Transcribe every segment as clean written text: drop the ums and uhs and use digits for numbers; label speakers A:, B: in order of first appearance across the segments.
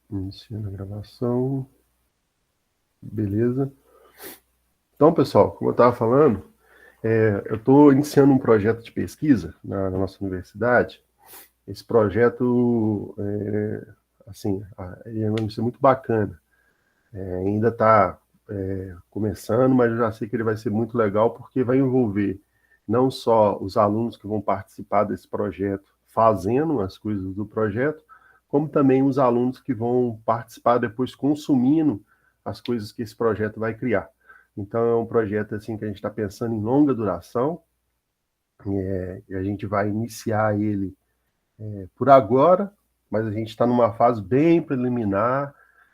A: Iniciando a gravação. Beleza. Então, pessoal, como eu estava falando, eu estou iniciando um projeto de pesquisa na nossa universidade. Esse projeto, assim, ele vai ser muito bacana. Ainda está começando, mas eu já sei que ele vai ser muito legal porque vai envolver não só os alunos que vão participar desse projeto fazendo as coisas do projeto, como também os alunos que vão participar depois consumindo as coisas que esse projeto vai criar. Então é um projeto assim que a gente está pensando em longa duração, e a gente vai iniciar ele por agora, mas a gente está numa fase bem preliminar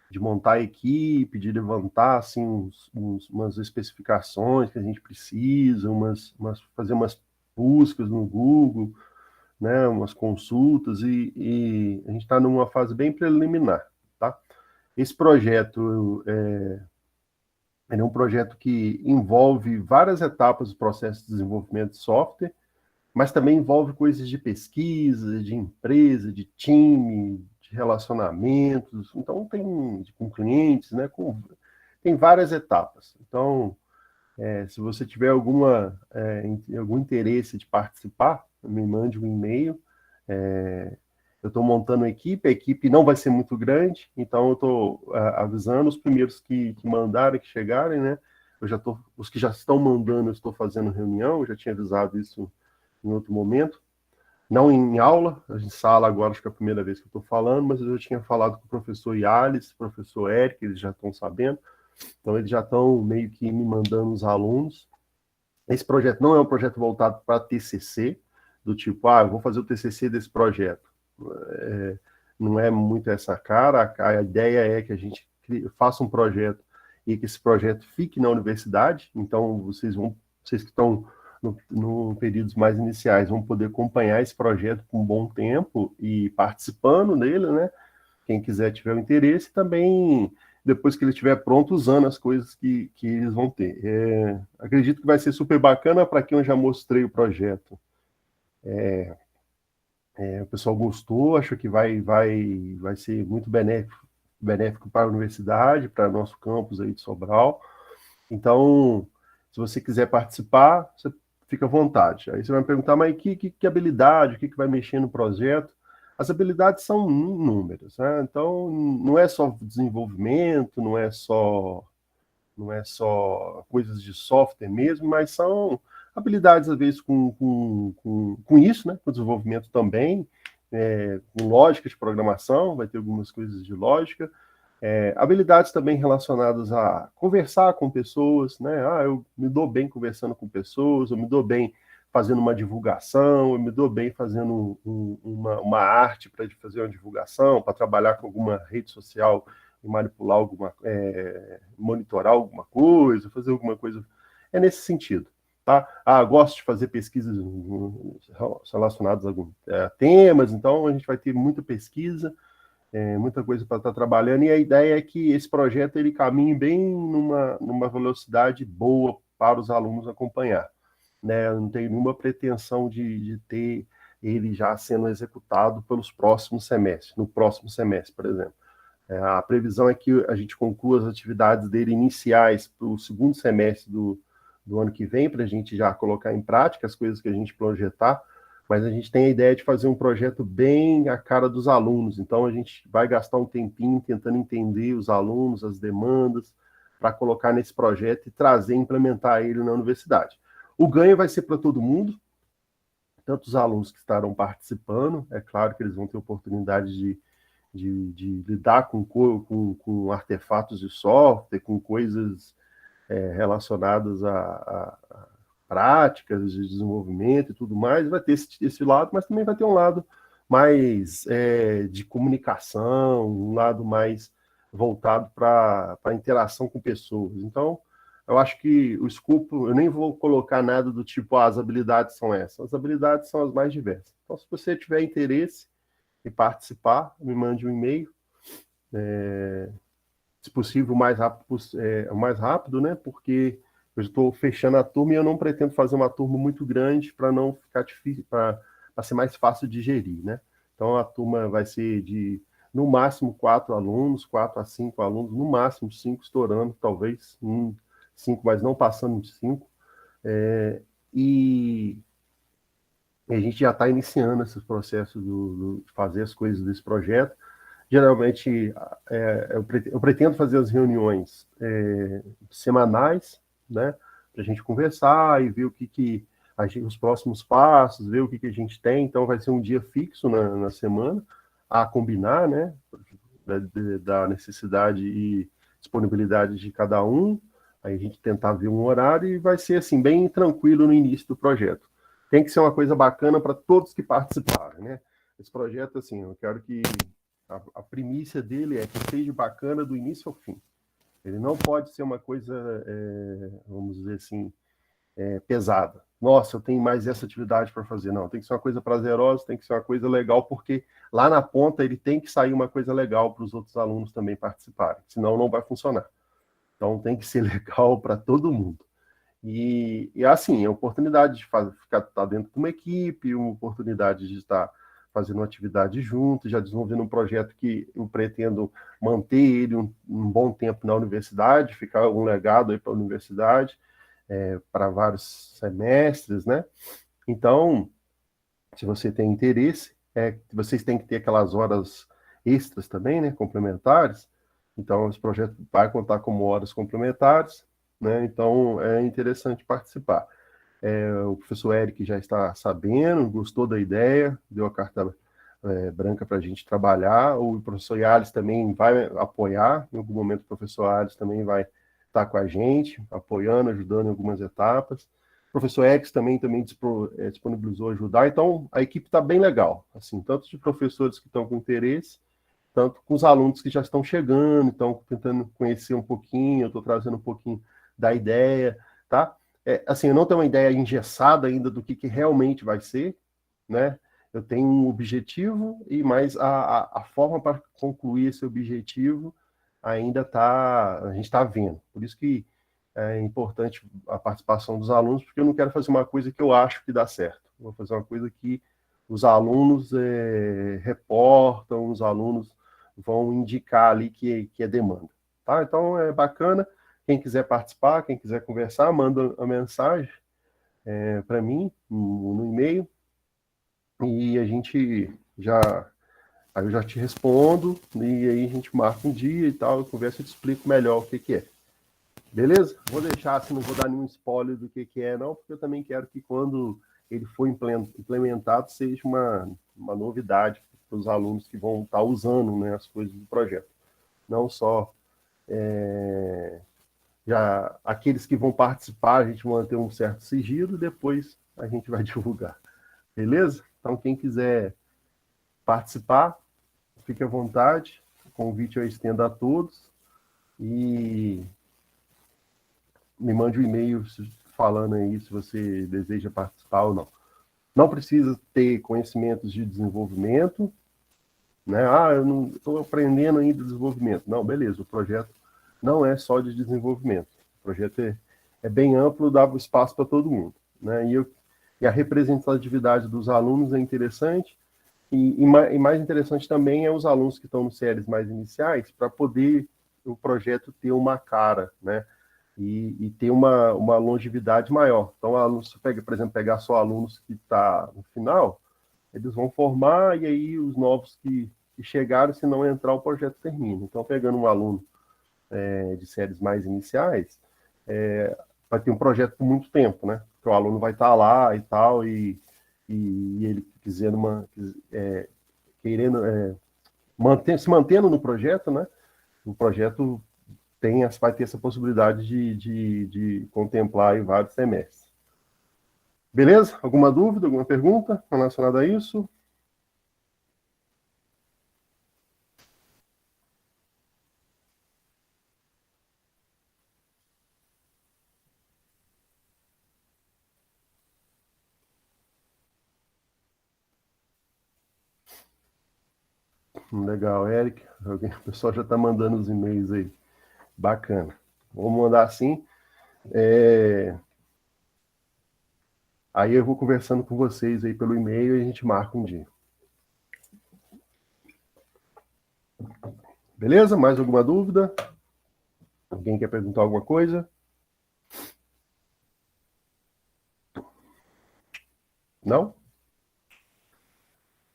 A: de montar a equipe, de levantar assim umas especificações que a gente precisa, fazer umas buscas no Google, né, umas consultas e a gente está numa fase bem preliminar, tá? Esse projeto é um projeto que envolve várias etapas do processo de desenvolvimento de software, mas também envolve coisas de pesquisa, de empresa, de time, de relacionamentos. Então, tem com clientes, né? Tem várias etapas. Então, se você tiver algum interesse de participar, me mande um e-mail. Eu estou montando a equipe não vai ser muito grande, então eu estou avisando os primeiros que mandarem, que chegarem, né? Os que já estão mandando, eu estou fazendo reunião, eu já tinha avisado isso em outro momento. Não em aula, em sala agora, acho que é a primeira vez que eu estou falando, mas eu já tinha falado com o professor Yales, professor Eric, eles já estão sabendo, então eles já estão meio que me mandando os alunos. Esse projeto não é um projeto voltado para TCC, do tipo, eu vou fazer o TCC desse projeto. Não é muito essa cara, a ideia é que a gente faça um projeto e que esse projeto fique na universidade, então vocês que estão no períodos mais iniciais vão poder acompanhar esse projeto por um bom tempo e participando dele, né? Quem quiser tiver o interesse, também depois que ele estiver pronto, usando as coisas que eles vão ter. Acredito que vai ser super bacana para quem eu já mostrei o projeto. O pessoal gostou, acho que vai ser muito benéfico para a universidade, para o nosso campus aí de Sobral. Então, se você quiser participar, você fica à vontade. Aí você vai me perguntar, mas que habilidade, o que vai mexer no projeto? As habilidades são inúmeras, né? Então, não é só desenvolvimento, não é só coisas de software mesmo, mas são habilidades, às vezes, com isso, né? Com desenvolvimento também, com lógica de programação, vai ter algumas coisas de lógica, habilidades também relacionadas a conversar com pessoas, né? Eu me dou bem conversando com pessoas, eu me dou bem fazendo uma divulgação, eu me dou bem fazendo uma arte para fazer uma divulgação, para trabalhar com alguma rede social e manipular monitorar alguma coisa, fazer alguma coisa. É nesse sentido. Tá? Gosto de fazer pesquisas relacionadas a temas, então a gente vai ter muita pesquisa, muita coisa para estar trabalhando, e a ideia é que esse projeto ele caminhe bem numa velocidade boa para os alunos acompanhar. Né? Eu não tenho nenhuma pretensão de ter ele já sendo executado pelos próximos semestres, no próximo semestre, por exemplo. A previsão é que a gente conclua as atividades dele iniciais para o segundo semestre do ano que vem, para a gente já colocar em prática as coisas que a gente projetar, mas a gente tem a ideia de fazer um projeto bem à cara dos alunos, então a gente vai gastar um tempinho tentando entender os alunos, as demandas, para colocar nesse projeto e trazer, implementar ele na universidade. O ganho vai ser para todo mundo, tanto os alunos que estarão participando, é claro que eles vão ter oportunidade de lidar com artefatos de software, com coisas relacionadas a práticas de desenvolvimento e tudo mais, vai ter esse lado, mas também vai ter um lado mais de comunicação, um lado mais voltado para a interação com pessoas. Então, eu acho que o escopo, eu nem vou colocar nada do tipo, as habilidades são essas. As habilidades são as mais diversas. Então, se você tiver interesse em participar, me mande um e-mail, se possível, o mais rápido, né? Porque eu estou fechando a turma e eu não pretendo fazer uma turma muito grande para não ficar difícil, para ser mais fácil de gerir, né? Então a turma vai ser no máximo 4 alunos, 4 a 5 alunos, no máximo 5 estourando, talvez 5, mas não passando de 5. E a gente já está iniciando esse processo de fazer as coisas desse projeto. Geralmente, eu pretendo fazer as reuniões semanais, né, para a gente conversar e ver os próximos passos, ver o que a gente tem. Então, vai ser um dia fixo na semana, a combinar, né, da necessidade e disponibilidade de cada um. Aí a gente tentar ver um horário e vai ser, assim, bem tranquilo no início do projeto. Tem que ser uma coisa bacana para todos que participarem, né? Esse projeto, assim, eu quero que a primícia dele é que seja bacana do início ao fim. Ele não pode ser uma coisa, vamos dizer assim, pesada. Nossa, eu tenho mais essa atividade para fazer. Não, tem que ser uma coisa prazerosa, tem que ser uma coisa legal, porque lá na ponta ele tem que sair uma coisa legal para os outros alunos também participarem, senão não vai funcionar. Então tem que ser legal para todo mundo. E assim, a oportunidade de estar dentro de uma equipe, uma oportunidade de estar fazendo uma atividade junto, já desenvolvendo um projeto que eu pretendo manter ele um bom tempo na universidade, ficar um legado aí para a universidade, para vários semestres, né? Então, se você tem interesse, vocês têm que ter aquelas horas extras também, né, complementares. Então, esse projeto vai contar como horas complementares, né? Então, é interessante participar. O professor Eric já está sabendo, gostou da ideia, deu a carta branca para a gente trabalhar. O professor Yales também vai apoiar. Em algum momento, o professor Yales também vai estar com a gente, apoiando, ajudando em algumas etapas. O professor X também disponibilizou ajudar. Então, a equipe está bem legal, assim, tanto de professores que estão com interesse, tanto com os alunos que já estão chegando, estão tentando conhecer um pouquinho, eu estou trazendo um pouquinho da ideia, tá? Assim, eu não tenho uma ideia engessada ainda do que realmente vai ser, né? Eu tenho um objetivo e mais a forma para concluir esse objetivo ainda a gente está vendo. Por isso que é importante a participação dos alunos, porque eu não quero fazer uma coisa que eu acho que dá certo. Eu vou fazer uma coisa que os alunos reportam, os alunos vão indicar ali que é demanda. Tá? Então, é bacana. Quem quiser participar, quem quiser conversar, manda a mensagem para mim no e-mail e a gente aí eu já te respondo e aí a gente marca um dia e tal, eu converso e te explico melhor o que é. Beleza? Vou deixar assim, não vou dar nenhum spoiler do que é não, porque eu também quero que quando ele for implementado seja uma novidade para os alunos que vão estar usando, né, as coisas do projeto. Não só já aqueles que vão participar, a gente manter um certo sigilo, depois a gente vai divulgar. Beleza? Então, quem quiser participar, fique à vontade. O convite eu estendo a todos. E me mande um e-mail falando aí se você deseja participar ou não. Não precisa ter conhecimentos de desenvolvimento, né? Ah, eu não estou aprendendo ainda desenvolvimento. Não, beleza, o projeto não é só de desenvolvimento. O projeto é bem amplo, dá espaço para todo mundo, né? E a representatividade dos alunos é interessante, e mais interessante também é os alunos que estão nas séries mais iniciais, para poder o projeto ter uma cara, né? E ter uma longevidade maior. Então, alunos, por exemplo, pegar só alunos que estão no final, eles vão formar e aí os novos que chegaram, se não entrar, o projeto termina. Então, pegando um aluno de séries mais iniciais, vai ter um projeto por muito tempo, né? Porque o aluno vai estar lá e tal, e ele querendo se mantendo no projeto, né? O projeto vai ter essa possibilidade de contemplar aí vários semestres. Beleza? Alguma dúvida, alguma pergunta relacionada a isso? Legal, Eric. O pessoal já está mandando os e-mails aí. Bacana. Vamos mandar assim. Aí eu vou conversando com vocês aí pelo e-mail e a gente marca um dia. Beleza? Mais alguma dúvida? Alguém quer perguntar alguma coisa? Não?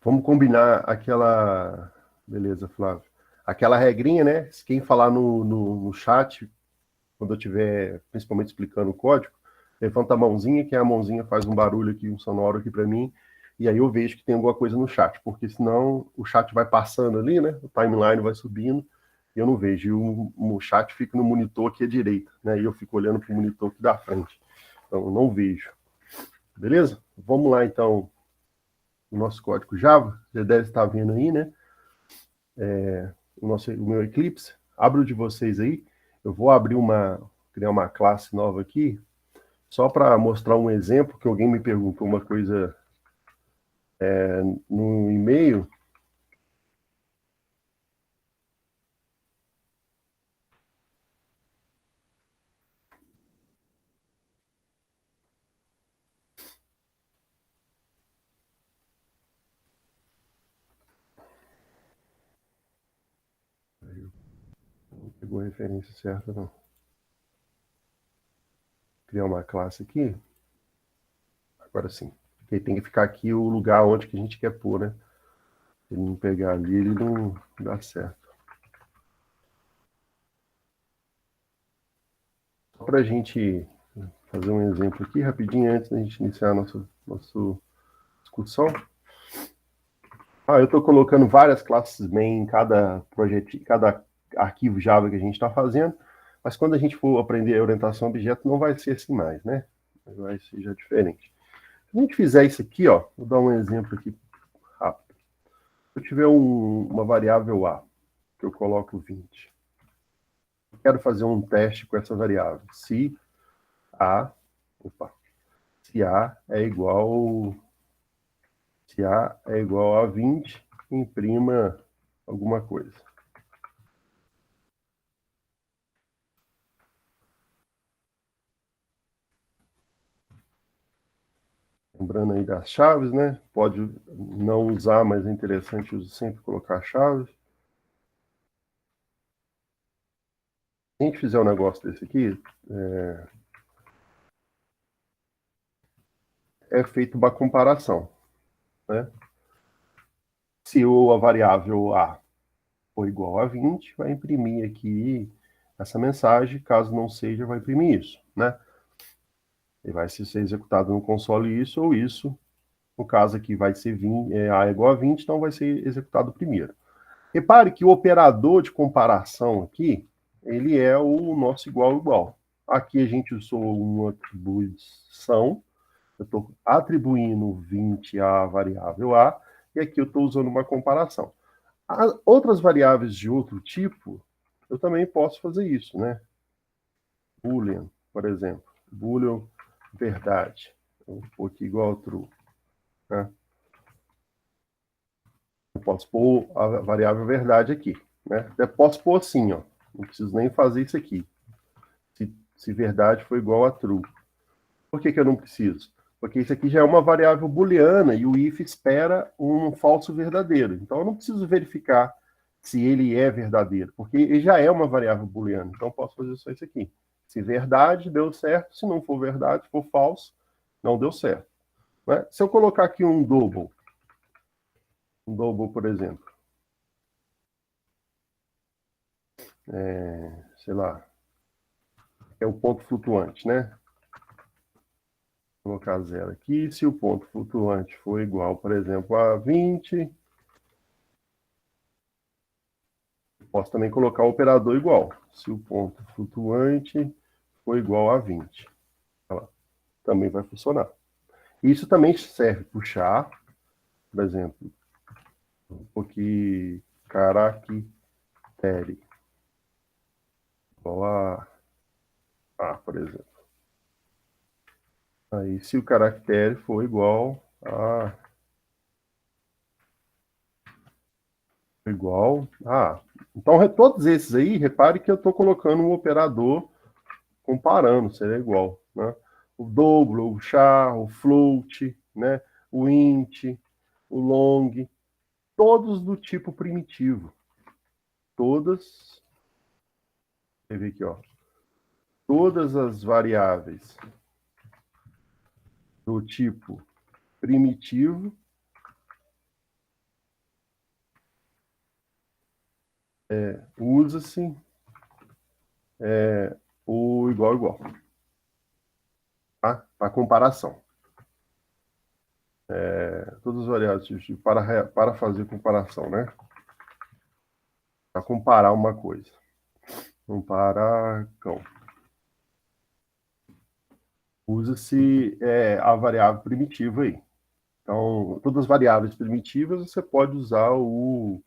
A: Vamos combinar aquela... Beleza, Flávio. Aquela regrinha, né? Quem falar no chat, quando eu estiver principalmente explicando o código, levanta a mãozinha, que a mãozinha faz um barulho aqui, um sonoro aqui para mim, e aí eu vejo que tem alguma coisa no chat, porque senão o chat vai passando ali, né? O timeline vai subindo, e eu não vejo. E o chat fica no monitor aqui à direita, né? E eu fico olhando para o monitor aqui da frente. Então, eu não vejo. Beleza? Vamos lá, então, o nosso código Java. Você deve estar vendo aí, né? O meu Eclipse. Abro de vocês aí. Eu vou criar uma classe nova aqui, só para mostrar um exemplo, que alguém me perguntou uma coisa no e-mail. Não pegou a referência certa, não. Criar uma classe aqui. Agora sim. Porque tem que ficar aqui o lugar onde que a gente quer pôr, né? Se ele não pegar ali, ele não dá certo. Só para a gente fazer um exemplo aqui, rapidinho, antes da gente iniciar a nossa discussão. Eu estou colocando várias classes main em cada projeto, cada arquivo Java que a gente está fazendo, mas quando a gente for aprender a orientação a objeto, não vai ser assim mais, né? Vai ser já diferente. Se a gente fizer isso aqui, ó, vou dar um exemplo aqui rápido. Se eu tiver uma variável A, que eu coloco 20, eu quero fazer um teste com essa variável. A, se A é igual a 20, imprima alguma coisa. Lembrando aí das chaves, né? Pode não usar, mas é interessante sempre colocar chaves. Se a gente fizer um negócio desse aqui, é feita uma comparação, né? Se a variável A for igual a 20, vai imprimir aqui essa mensagem. Caso não seja, vai imprimir isso, né? E vai ser executado no console isso ou isso. No caso aqui vai ser 20, A é igual a 20, então vai ser executado primeiro. Repare que o operador de comparação aqui, ele é o nosso igual. Aqui a gente usou uma atribuição, eu estou atribuindo 20 à variável A, e aqui eu estou usando uma comparação. Outras variáveis de outro tipo, eu também posso fazer isso, né? Boolean, por exemplo. Boolean, verdade. Eu vou pôr aqui igual a true, né? Eu posso pôr a variável verdade aqui, né? Eu posso pôr assim, ó. Não preciso nem fazer isso aqui. Se verdade for igual a true. Por que eu não preciso? Porque isso aqui já é uma variável booleana e o if espera um falso verdadeiro. Então eu não preciso verificar se ele é verdadeiro, porque ele já é uma variável booleana. Então eu posso fazer só isso aqui. Se verdade, deu certo. Se não for verdade, for falso, não deu certo. Né? Se eu colocar aqui um double, por exemplo, sei lá, é o ponto flutuante, né? Vou colocar 0 aqui. Se o ponto flutuante for igual, por exemplo, a 20, posso também colocar o operador igual. Se o ponto flutuante for igual a 20. Também vai funcionar. Isso também serve para puxar, por exemplo, porque caractere igual a, por exemplo. Aí, se o caractere for igual a então, todos esses aí, repare que eu estou colocando um operador comparando, seria igual, né? O double, o char, o float, né? O int, o long, todos do tipo primitivo. todas, deixa eu ver aqui, ó, todas as variáveis do tipo primitivo usa-se o igual igual, tá? Para comparação. Todas as variáveis para fazer comparação, né? Para comparar uma coisa. Comparar cão. Usa-se a variável primitiva aí. Então, todas as variáveis primitivas você pode usar o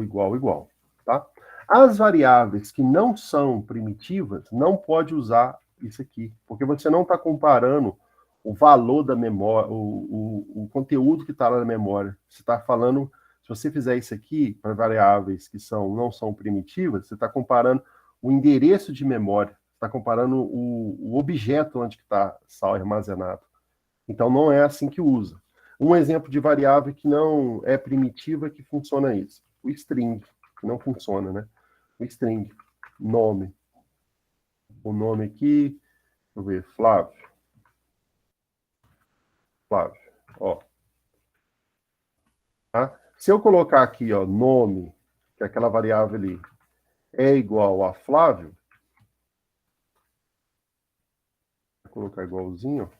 A: igual igual, tá? As variáveis que não são primitivas, não pode usar isso aqui, porque você não está comparando o valor da memória, o conteúdo que está na memória. Você está falando, se você fizer isso aqui para variáveis que não são primitivas, você está comparando o endereço de memória, está comparando o objeto onde está armazenado. Então, não é assim que usa. Um exemplo de variável que não é primitiva que funciona isso. O string, que não funciona, né? O string, nome. O nome aqui, deixa eu ver, Flávio. Flávio, ó. Tá? Se eu colocar aqui, ó, nome, que é aquela variável ali, é igual a Flávio, vou colocar igualzinho,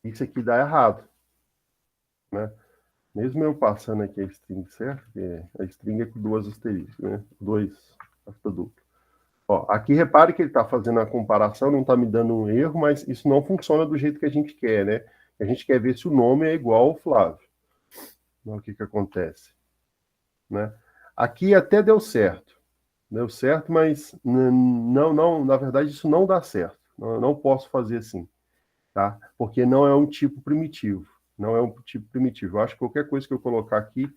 A: isso aqui dá errado, né? Mesmo eu passando aqui a string certo, a string é com duas asteriscos, né? Dois duplo. Ó, aqui repare que ele está fazendo a comparação, não está me dando um erro, mas isso não funciona do jeito que a gente quer, né? A gente quer ver se o nome é igual ao Flávio. Então, o que que acontece? Né? Aqui até deu certo. Deu certo, mas não, na verdade isso não dá certo. Eu não posso fazer assim, tá? Porque não é um tipo primitivo. Não é um tipo primitivo. Eu acho que qualquer coisa que eu colocar aqui,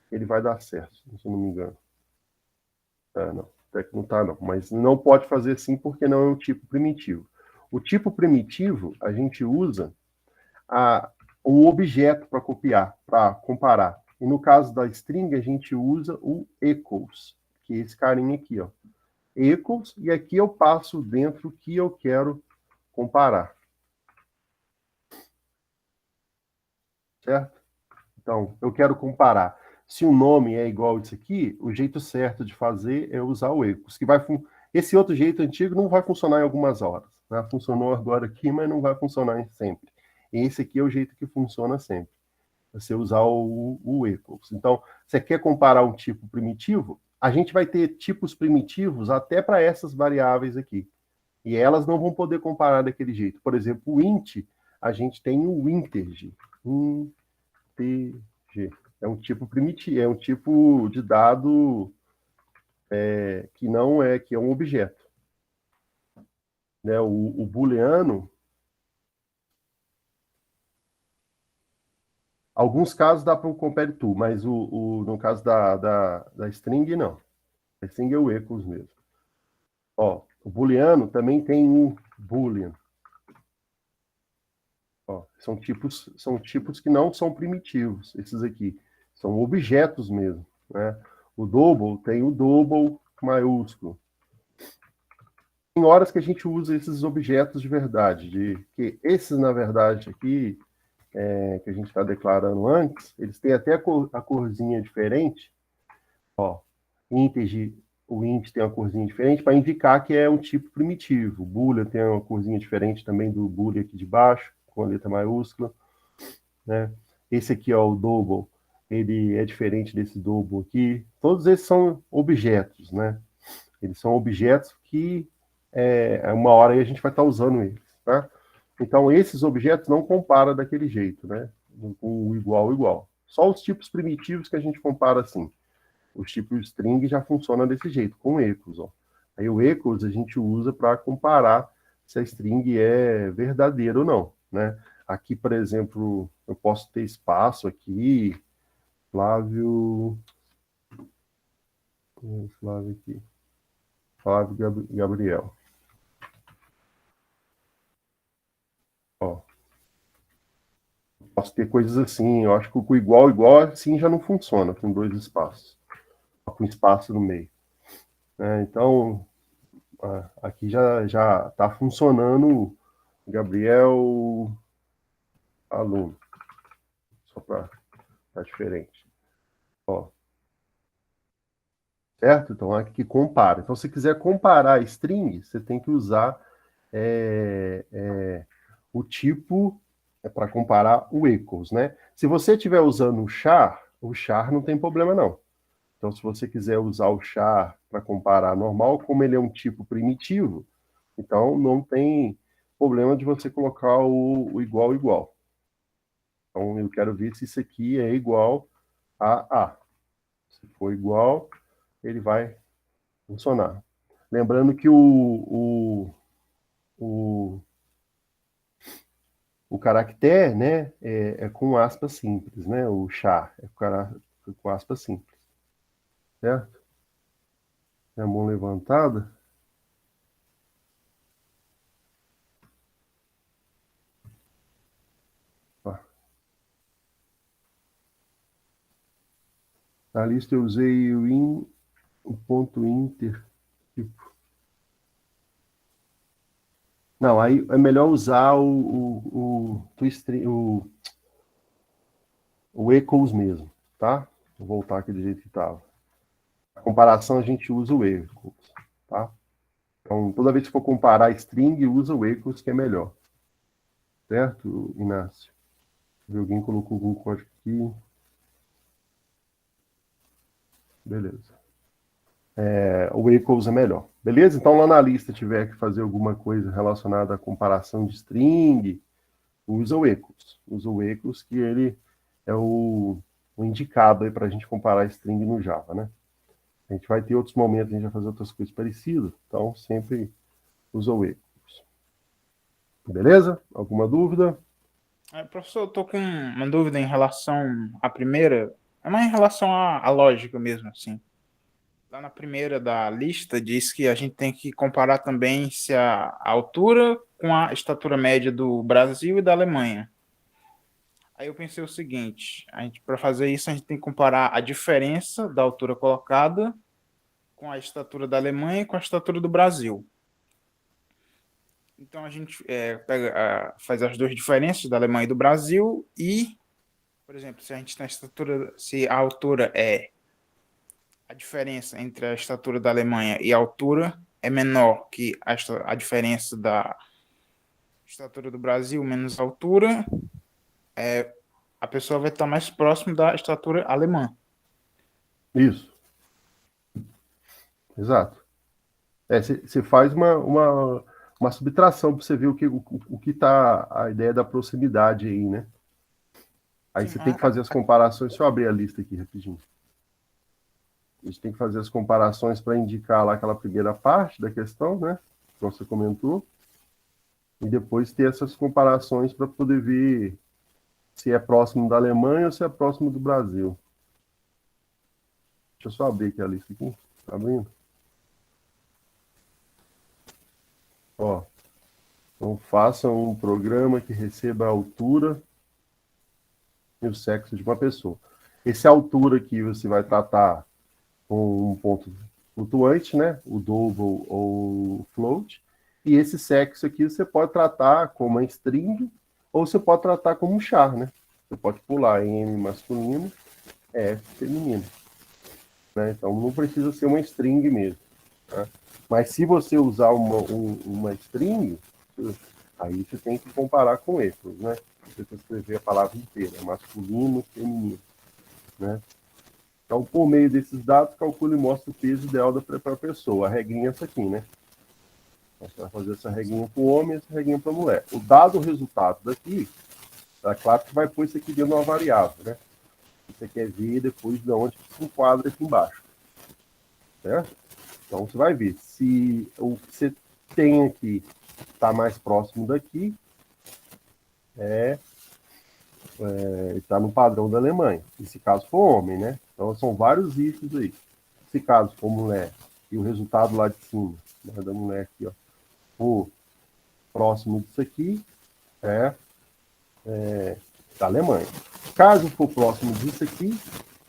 A: ele vai dar certo, se eu não me engano. Não, até que não tá não. Mas não pode fazer assim porque não é um tipo primitivo. O tipo primitivo, a gente usa o objeto para copiar, para comparar. E no caso da string, a gente usa o equals, que é esse carinha aqui, ó. Equals, e aqui eu passo dentro o que eu quero comparar. Certo? Então, eu quero comparar. Se o nome é igual a isso aqui, o jeito certo de fazer é usar o equals, que vai esse outro jeito antigo não vai funcionar em algumas horas. Né? Funcionou agora aqui, mas não vai funcionar sempre. Esse aqui é o jeito que funciona sempre. Você usar o equals. Então, você quer comparar um tipo primitivo? A gente vai ter tipos primitivos até para essas variáveis aqui. E elas não vão poder comparar daquele jeito. Por exemplo, o int, a gente tem o integer. Integer. É um tipo primitivo, é um tipo de dado que não é, que é um objeto. Né? O booleano, alguns casos dá para o compare to, mas no caso da string, não. A string é o equals mesmo. Ó, o booleano também tem um boolean. Ó, são tipos que não são primitivos, esses aqui. São objetos mesmo. Né? O double tem o double maiúsculo. Tem horas que a gente usa esses objetos de verdade, que esses, na verdade, aqui, que a gente está declarando antes, eles têm até a corzinha diferente. Ó, integer, o int tem uma corzinha diferente para indicar que é um tipo primitivo. O boolean tem uma corzinha diferente também do boolean aqui de baixo, com a letra maiúscula. Né? Esse aqui, ó, o double, ele é diferente desse double aqui. Todos esses são objetos, né? Eles são objetos que uma hora aí a gente vai estar usando eles, tá? Então, esses objetos não compara daquele jeito, né? Com o igual, igual. Só os tipos primitivos que a gente compara assim. Os tipos string já funcionam desse jeito, com equals, ó. Aí o equals a gente usa para comparar se a string é verdadeira ou não, né? Aqui, por exemplo, eu posso ter espaço aqui, Flávio... Flávio aqui. Flávio Gabriel. Ó, Posso ter coisas assim, eu acho que o igual, assim já não funciona, com dois espaços, com espaço no meio. Então, aqui já está funcionando Gabriel aluno, só para ficar diferente. Ó, certo? Então, aqui compara. Então, se quiser comparar string, você tem que usar o tipo para comparar o equals, né? Se você estiver usando o char não tem problema não. Então, se você quiser usar o char para comparar normal, como ele é um tipo primitivo, então não tem problema de você colocar o igual igual. Então, eu quero ver se isso aqui é igual a A. Se for igual, ele vai funcionar. Lembrando que o, o caractere, né, é com aspas simples, né? O char é com aspas simples, certo? É a mão levantada. Ó, na lista eu usei o ponto inter. Tipo. Não, aí é melhor usar o equals mesmo, tá? Vou voltar aqui do jeito que estava. A comparação a gente usa o equals, tá? Então, toda vez que for comparar string, usa o equals, que é melhor. Certo, Inácio? Alguém colocou algum código aqui. Beleza. O equals é melhor. Beleza? Então, lá na lista tiver que fazer alguma coisa relacionada à comparação de string, usa o equals. Usa o equals, que ele é o indicado aí para a gente comparar string no Java, né? A gente vai ter outros momentos, a gente vai fazer outras coisas parecidas, então sempre usa o equals. Beleza? Alguma dúvida?
B: Professor, eu tô com uma dúvida em relação à primeira, é mais em relação à lógica mesmo, assim. Lá na primeira da lista diz que a gente tem que comparar também se a altura com a estatura média do Brasil e da Alemanha. Aí eu pensei o seguinte, para fazer isso a gente tem que comparar a diferença da altura colocada com a estatura da Alemanha e com a estatura do Brasil. Então a gente faz as duas diferenças da Alemanha e do Brasil e, por exemplo, se a gente tem a estatura, se a altura é a diferença entre a estatura da Alemanha e a altura é menor que a diferença da estatura do Brasil menos a altura, a pessoa vai estar mais próximo da estatura alemã.
A: Isso, exato. Você faz uma subtração para você ver o que está a ideia da proximidade aí, né? Aí
B: Sim,
A: você tem que fazer as comparações. Deixa eu abrir a lista aqui rapidinho. A gente tem que fazer as comparações para indicar lá aquela primeira parte da questão, né? Que você comentou. E depois ter essas comparações para poder ver se é próximo da Alemanha ou se é próximo do Brasil. Deixa eu só abrir aqui a lista aqui. Tá abrindo? Ó, então faça um programa que receba a altura e o sexo de uma pessoa. Esse altura aqui você vai tratar com um ponto flutuante, né? O double ou o float. E esse sexo aqui você pode tratar como uma string ou você pode tratar como um char, né? Você pode pular em M masculino, F feminino. Né? Então não precisa ser uma string mesmo. Tá? Mas se você usar uma string, aí você tem que comparar com equals, né? Você tem que escrever a palavra inteira, masculino, feminino, né? Então, por meio desses dados, calcula e mostra o peso ideal para a pessoa. A regrinha é essa aqui, né? Você vai fazer essa regrinha para o homem e essa regrinha para a mulher. O dado resultado daqui, é claro que vai pôr isso aqui dentro de uma variável, né? Você quer ver depois de onde se enquadra aqui embaixo. Certo? Então, você vai ver se o que você tem aqui está mais próximo daqui, está no padrão da Alemanha. Se caso for homem, né? Então, são vários issos aí. Se caso for mulher, e o resultado lá de cima, né, da mulher aqui, ó, for próximo disso aqui, é da Alemanha. Caso for próximo disso aqui,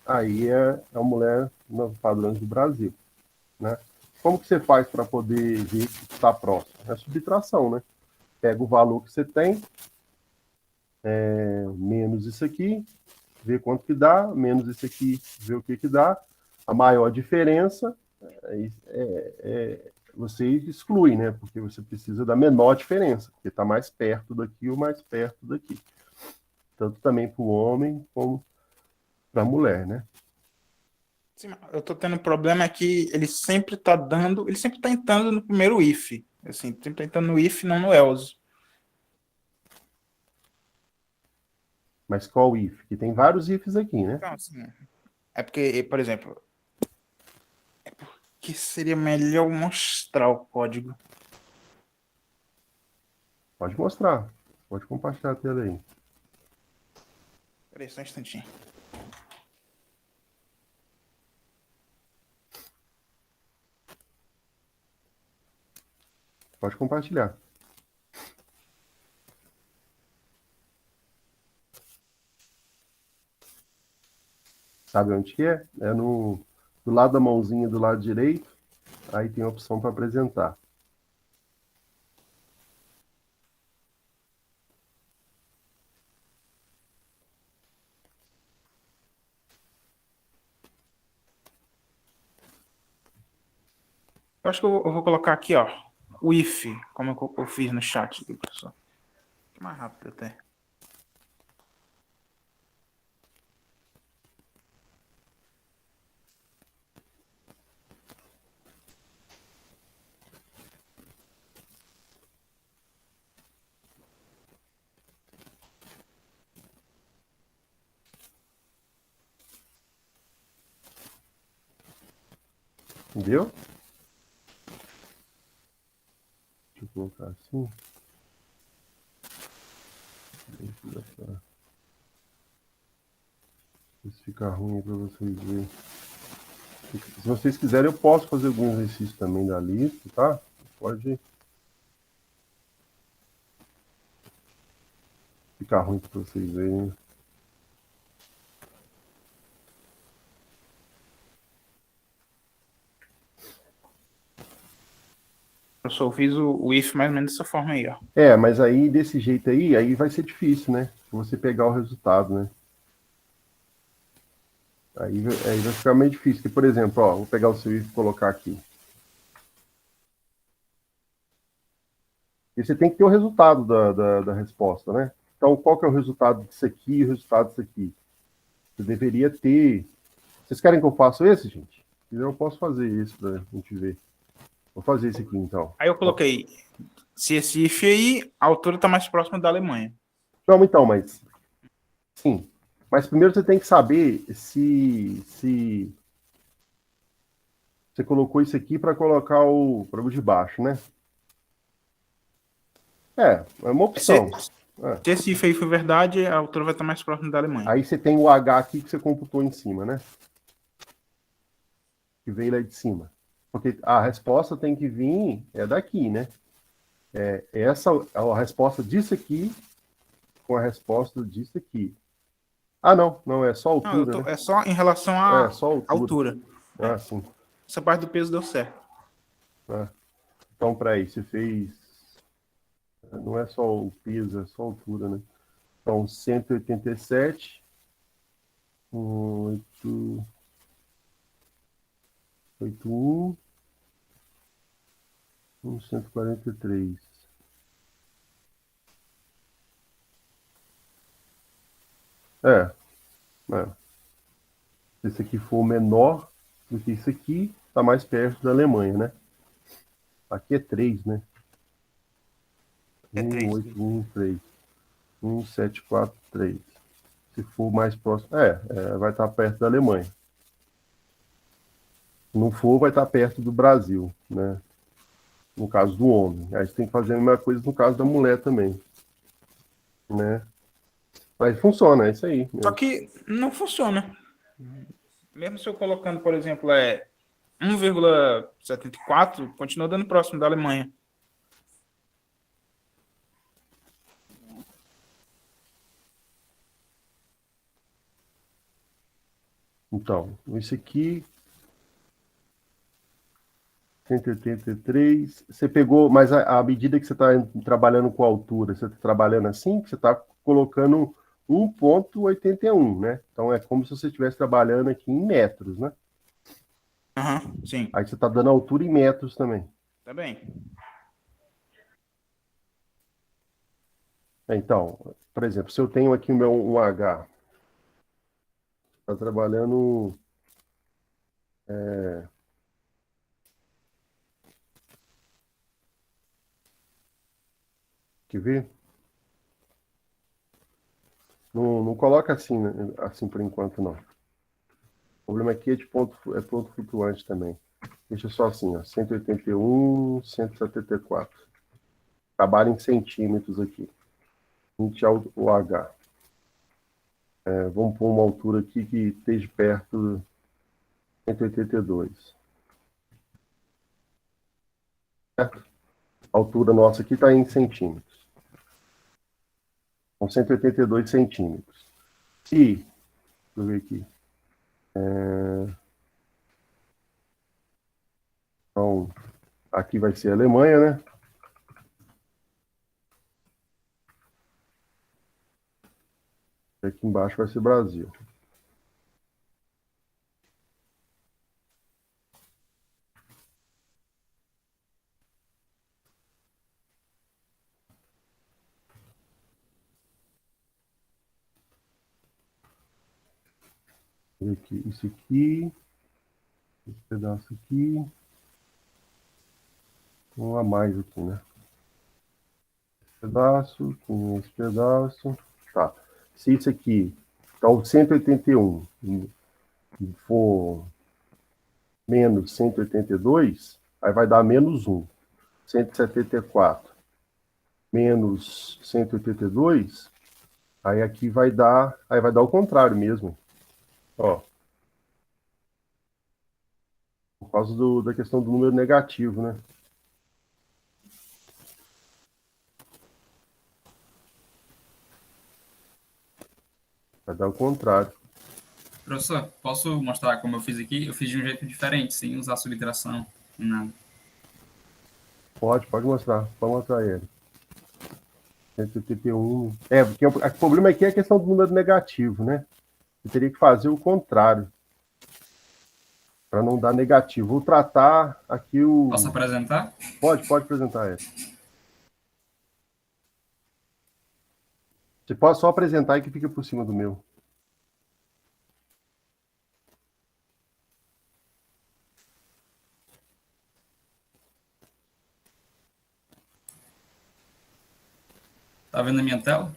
A: aí é a mulher nos padrões do Brasil, né? Como que você faz para poder ver que está próximo? É subtração, né? Pega o valor que você tem, menos isso aqui, vê quanto que dá, menos isso aqui, vê o que que dá. A maior diferença você exclui, né? Porque você precisa da menor diferença, porque está mais perto daqui ou mais perto daqui. Tanto também para o homem como para a mulher, né?
B: Sim, eu tô tendo um problema que ele sempre tá entrando no primeiro if. Assim, sempre tá entrando no if, não no else.
A: Mas qual if? Que tem vários ifs aqui, né?
B: Então, assim, é porque, por exemplo, que seria melhor mostrar o código.
A: Pode mostrar. Pode compartilhar a tela aí.
B: Peraí, só um instantinho.
A: Pode compartilhar. Sabe onde que é? É do lado da mãozinha do lado direito. Aí tem a opção para apresentar.
B: Eu acho que eu vou colocar aqui, ó, o if, como eu fiz no chat aqui, pessoal. Mais rápido até.
A: Entendeu? Deixa eu colocar assim. Se ficar ruim para vocês verem. Se vocês quiserem, eu posso fazer algum exercício também da lista, tá? Pode ficar ruim para vocês verem.
B: Eu só fiz o if mais ou menos dessa forma aí, ó.
A: Mas aí desse jeito aí vai ser difícil, né? Você pegar o resultado, né? Aí vai ficar meio difícil. Porque, por exemplo, ó, vou pegar o seu if e colocar aqui. E você tem que ter o resultado da resposta, né? Então, qual que é o resultado disso aqui e o resultado disso aqui? Você deveria ter... Vocês querem que eu faça esse, gente? Se quiser, eu posso fazer esse para a gente ver. Vou fazer esse aqui, então.
B: Aí eu coloquei, se esse if aí, a altura tá mais próxima da Alemanha.
A: Não, então, mas... Sim. Mas primeiro você tem que saber se você colocou isso aqui para colocar o de baixo, né? É uma opção.
B: Se esse if aí for verdade, a altura vai estar mais próxima da Alemanha.
A: Aí você tem o H aqui que você computou em cima, né? Que veio lá de cima. Porque a resposta tem que vir daqui, né? Essa a resposta disso aqui com a resposta disso aqui. Ah, não, é só altura,
B: Não,
A: né?
B: é só em relação à
A: Só altura.
B: altura.
A: Sim.
B: Essa parte do peso deu certo.
A: Então, peraí, você fez... Não é só o peso, é só a altura, né? Então, 187, 8, 81, 143. É. Se esse aqui for menor do que isso aqui, está mais perto da Alemanha, né? Aqui é 3, né?
B: É 3.
A: 1813. 1743. Se for mais próximo, vai estar perto da Alemanha. Se não for, vai estar perto do Brasil, né? No caso do homem. Aí você tem que fazer a mesma coisa no caso da mulher também, né? Mas funciona, é isso aí.
B: Só que não funciona. Mesmo se eu colocando, por exemplo, 1,74, continua dando próximo da Alemanha.
A: Então, esse aqui, 183. Você pegou, mas a medida que você está trabalhando com altura, você está trabalhando assim, que você está colocando 1,81, né? Então é como se você estivesse trabalhando aqui em metros, né?
B: Aham, sim.
A: Aí você está dando altura em metros também.
B: Tá bem.
A: Então, por exemplo, se eu tenho aqui o meu um H, está trabalhando. Quer ver? Não, não coloca assim, né? Assim por enquanto, não. O problema aqui é de ponto flutuante também. Deixa só assim, ó, 181, 174. Trabalho em centímetros aqui. 20 o H. Vamos pôr uma altura aqui que esteja perto de 182. Certo? A altura nossa aqui está em centímetros. São 182 centímetros. Se, deixa eu ver aqui. Então, aqui vai ser a Alemanha, né? E aqui embaixo vai ser Brasil. E aqui, isso aqui, esse pedaço aqui, um a mais aqui, né? Esse pedaço, com esse pedaço. Tá. Se isso aqui, então 181 for menos 182, aí vai dar menos 1. 174 menos 182, aí aqui aí vai dar o contrário mesmo. Ó, por causa da questão do número negativo, né? Vai dar o contrário.
C: Professor, posso mostrar como eu fiz aqui? Eu fiz de um jeito diferente, sem usar subtração, nem nada.
A: Pode mostrar. Pode mostrar ele. 181. Porque o problema aqui é a questão do número negativo, né? Você teria que fazer o contrário. Para não dar negativo. Vou tratar aqui o.
C: Posso apresentar?
A: Pode apresentar ele. Você pode só apresentar e que fica por cima do meu.
C: Tá vendo a minha tela?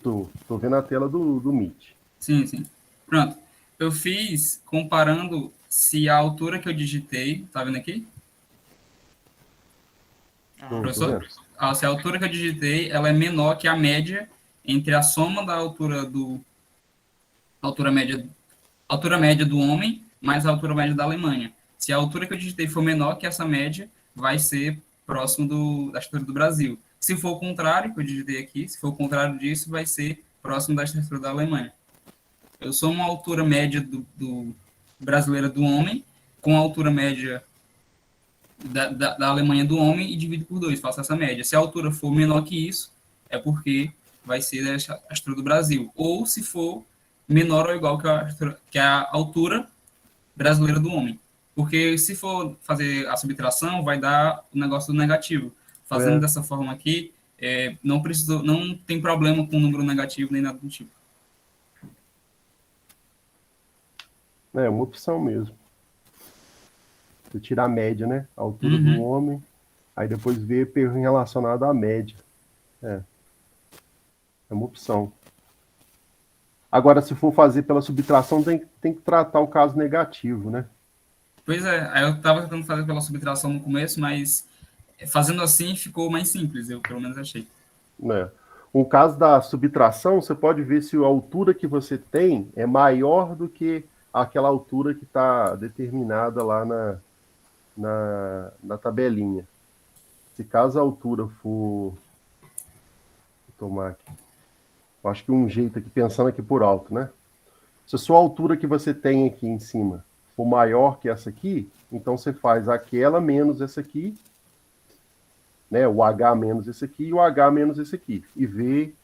A: Tô vendo a tela do Meet.
C: Sim, sim. Pronto. Eu fiz comparando se a altura que eu digitei, tá vendo aqui?
A: Tô
C: Professor?
A: vendo.
C: Se a altura que eu digitei, ela é menor que a média entre a soma da altura média do homem mais a altura média da Alemanha. Se a altura que eu digitei for menor que essa média, vai ser próximo da estatura do Brasil. Se for o contrário, que eu digitei aqui, se for o contrário disso, vai ser próximo da estatura da Alemanha. Eu sou uma altura média do brasileira do homem com a altura média da Alemanha do homem e divido por 2, faço essa média. Se a altura for menor que isso, é porque vai ser a estatura do Brasil. Ou se for menor ou igual que a altura brasileira do homem. Porque se for fazer a subtração, vai dar o negócio do negativo. Fazendo
A: É,
C: dessa forma aqui, não tem problema com o número negativo nem nada do tipo.
A: é uma opção mesmo. Você tirar a média, né? A altura do
C: Uhum.
A: homem, aí depois ver relacionado à média. É uma opção. Agora, se for fazer pela subtração, tem que tratar o caso negativo, né?
C: Pois é, aí eu estava tentando fazer pela subtração no começo, mas fazendo assim ficou mais simples, eu pelo menos achei.
A: Né? O caso da subtração, você pode ver se a altura que você tem é maior do que aquela altura que está determinada lá na tabelinha. Se caso a altura for. Vou tomar aqui. Eu acho que um jeito aqui, pensando aqui por alto, né? Se a sua altura que você tem aqui em cima for maior que essa aqui, então você faz aquela menos essa aqui, né? O H menos esse aqui e o H menos esse aqui. E vê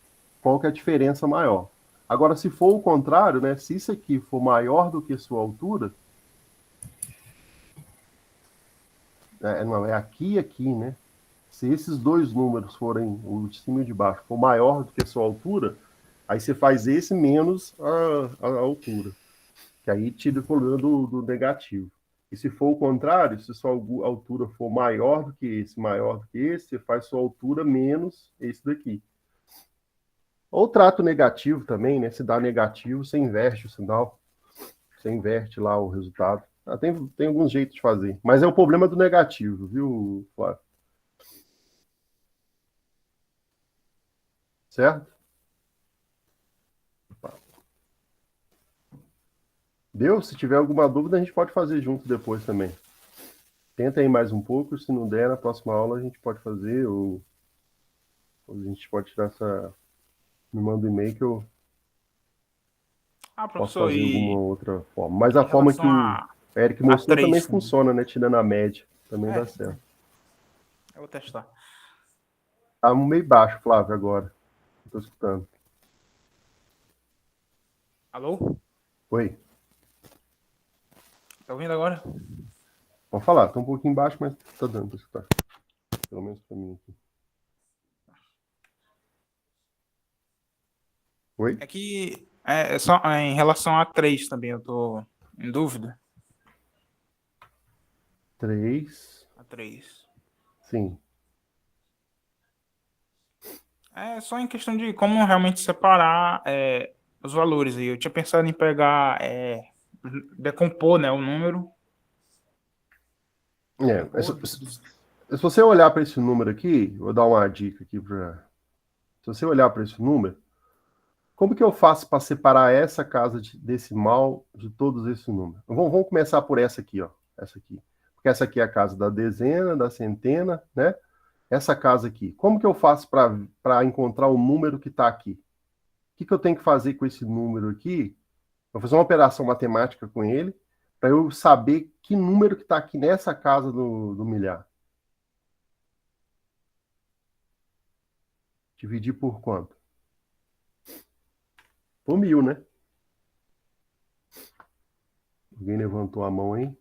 A: qual que é a diferença maior. Agora, se for o contrário, né? Se isso aqui for maior do que a sua altura, não, é aqui e aqui, né? Se esses dois números forem, o de cima e o de baixo, for maior do que a sua altura, aí você faz esse menos a altura. Que aí tira o problema do negativo. E se for o contrário, se sua altura for maior do que esse, você faz sua altura menos esse daqui. Ou trato negativo também, né? Se dá negativo, você inverte o sinal. Você inverte lá o resultado. Tem alguns jeitos de fazer. Mas é o problema do negativo, viu, Flávio? Certo? Deu? Se tiver alguma dúvida, a gente pode fazer junto depois também. Tenta aí mais um pouco. Se não der, na próxima aula a gente pode fazer. Ou a gente pode tirar essa... Me manda um e-mail que eu posso
B: professor,
A: fazer alguma
B: e
A: outra forma. Mas a
B: em
A: forma que
B: relação
A: o Eric
B: a
A: mostrou também
B: 3,
A: funciona, né? Tirando a média. Também dá certo.
B: eu vou testar.
A: Tá meio baixo, Flávio, agora. Não tô escutando.
B: Alô?
A: Oi?
B: Tá ouvindo agora?
A: Pode falar. Tá um pouquinho baixo, mas tá dando pra escutar. Pelo menos pra mim aqui. Oi?
B: É que é só em relação a 3 também, eu tô em dúvida.
A: 3.
B: A 3.
A: Sim.
B: É só em questão de como realmente separar os valores aí. Eu tinha pensado em pegar, decompor, né, o número.
A: Se você olhar para esse número aqui, vou dar uma dica aqui para. Se você olhar para esse número, como que eu faço para separar essa casa decimal de todos esses números? Vamos começar por essa aqui, ó. Essa aqui. Porque essa aqui é a casa da dezena, da centena, né? Essa casa aqui. Como que eu faço para encontrar o número que está aqui? O que eu tenho que fazer com esse número aqui? Vou fazer uma operação matemática com ele para eu saber que número que está aqui nessa casa do milhar. Dividir por quanto? Por 1000, né? Alguém levantou a mão aí?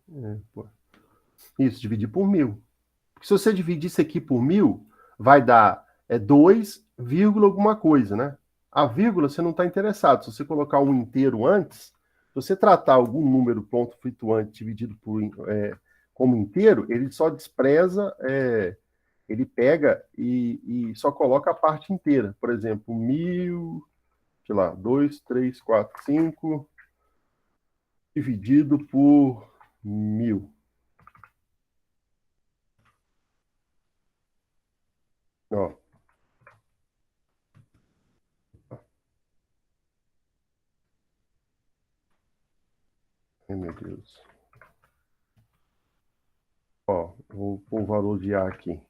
A: Isso, dividir por 1000. Porque se você dividir isso aqui por 1000, vai dar 2, alguma coisa, né? A vírgula você não está interessado. Se você colocar um inteiro antes, se você tratar algum número ponto flutuante dividido como inteiro, ele só despreza, ele pega e só coloca a parte inteira. Por exemplo, 1000, sei lá, 2, 3, 4, 5, dividido por 1000. Ó. Ai, meu Deus. Ó, vou pôr o valor de A aqui.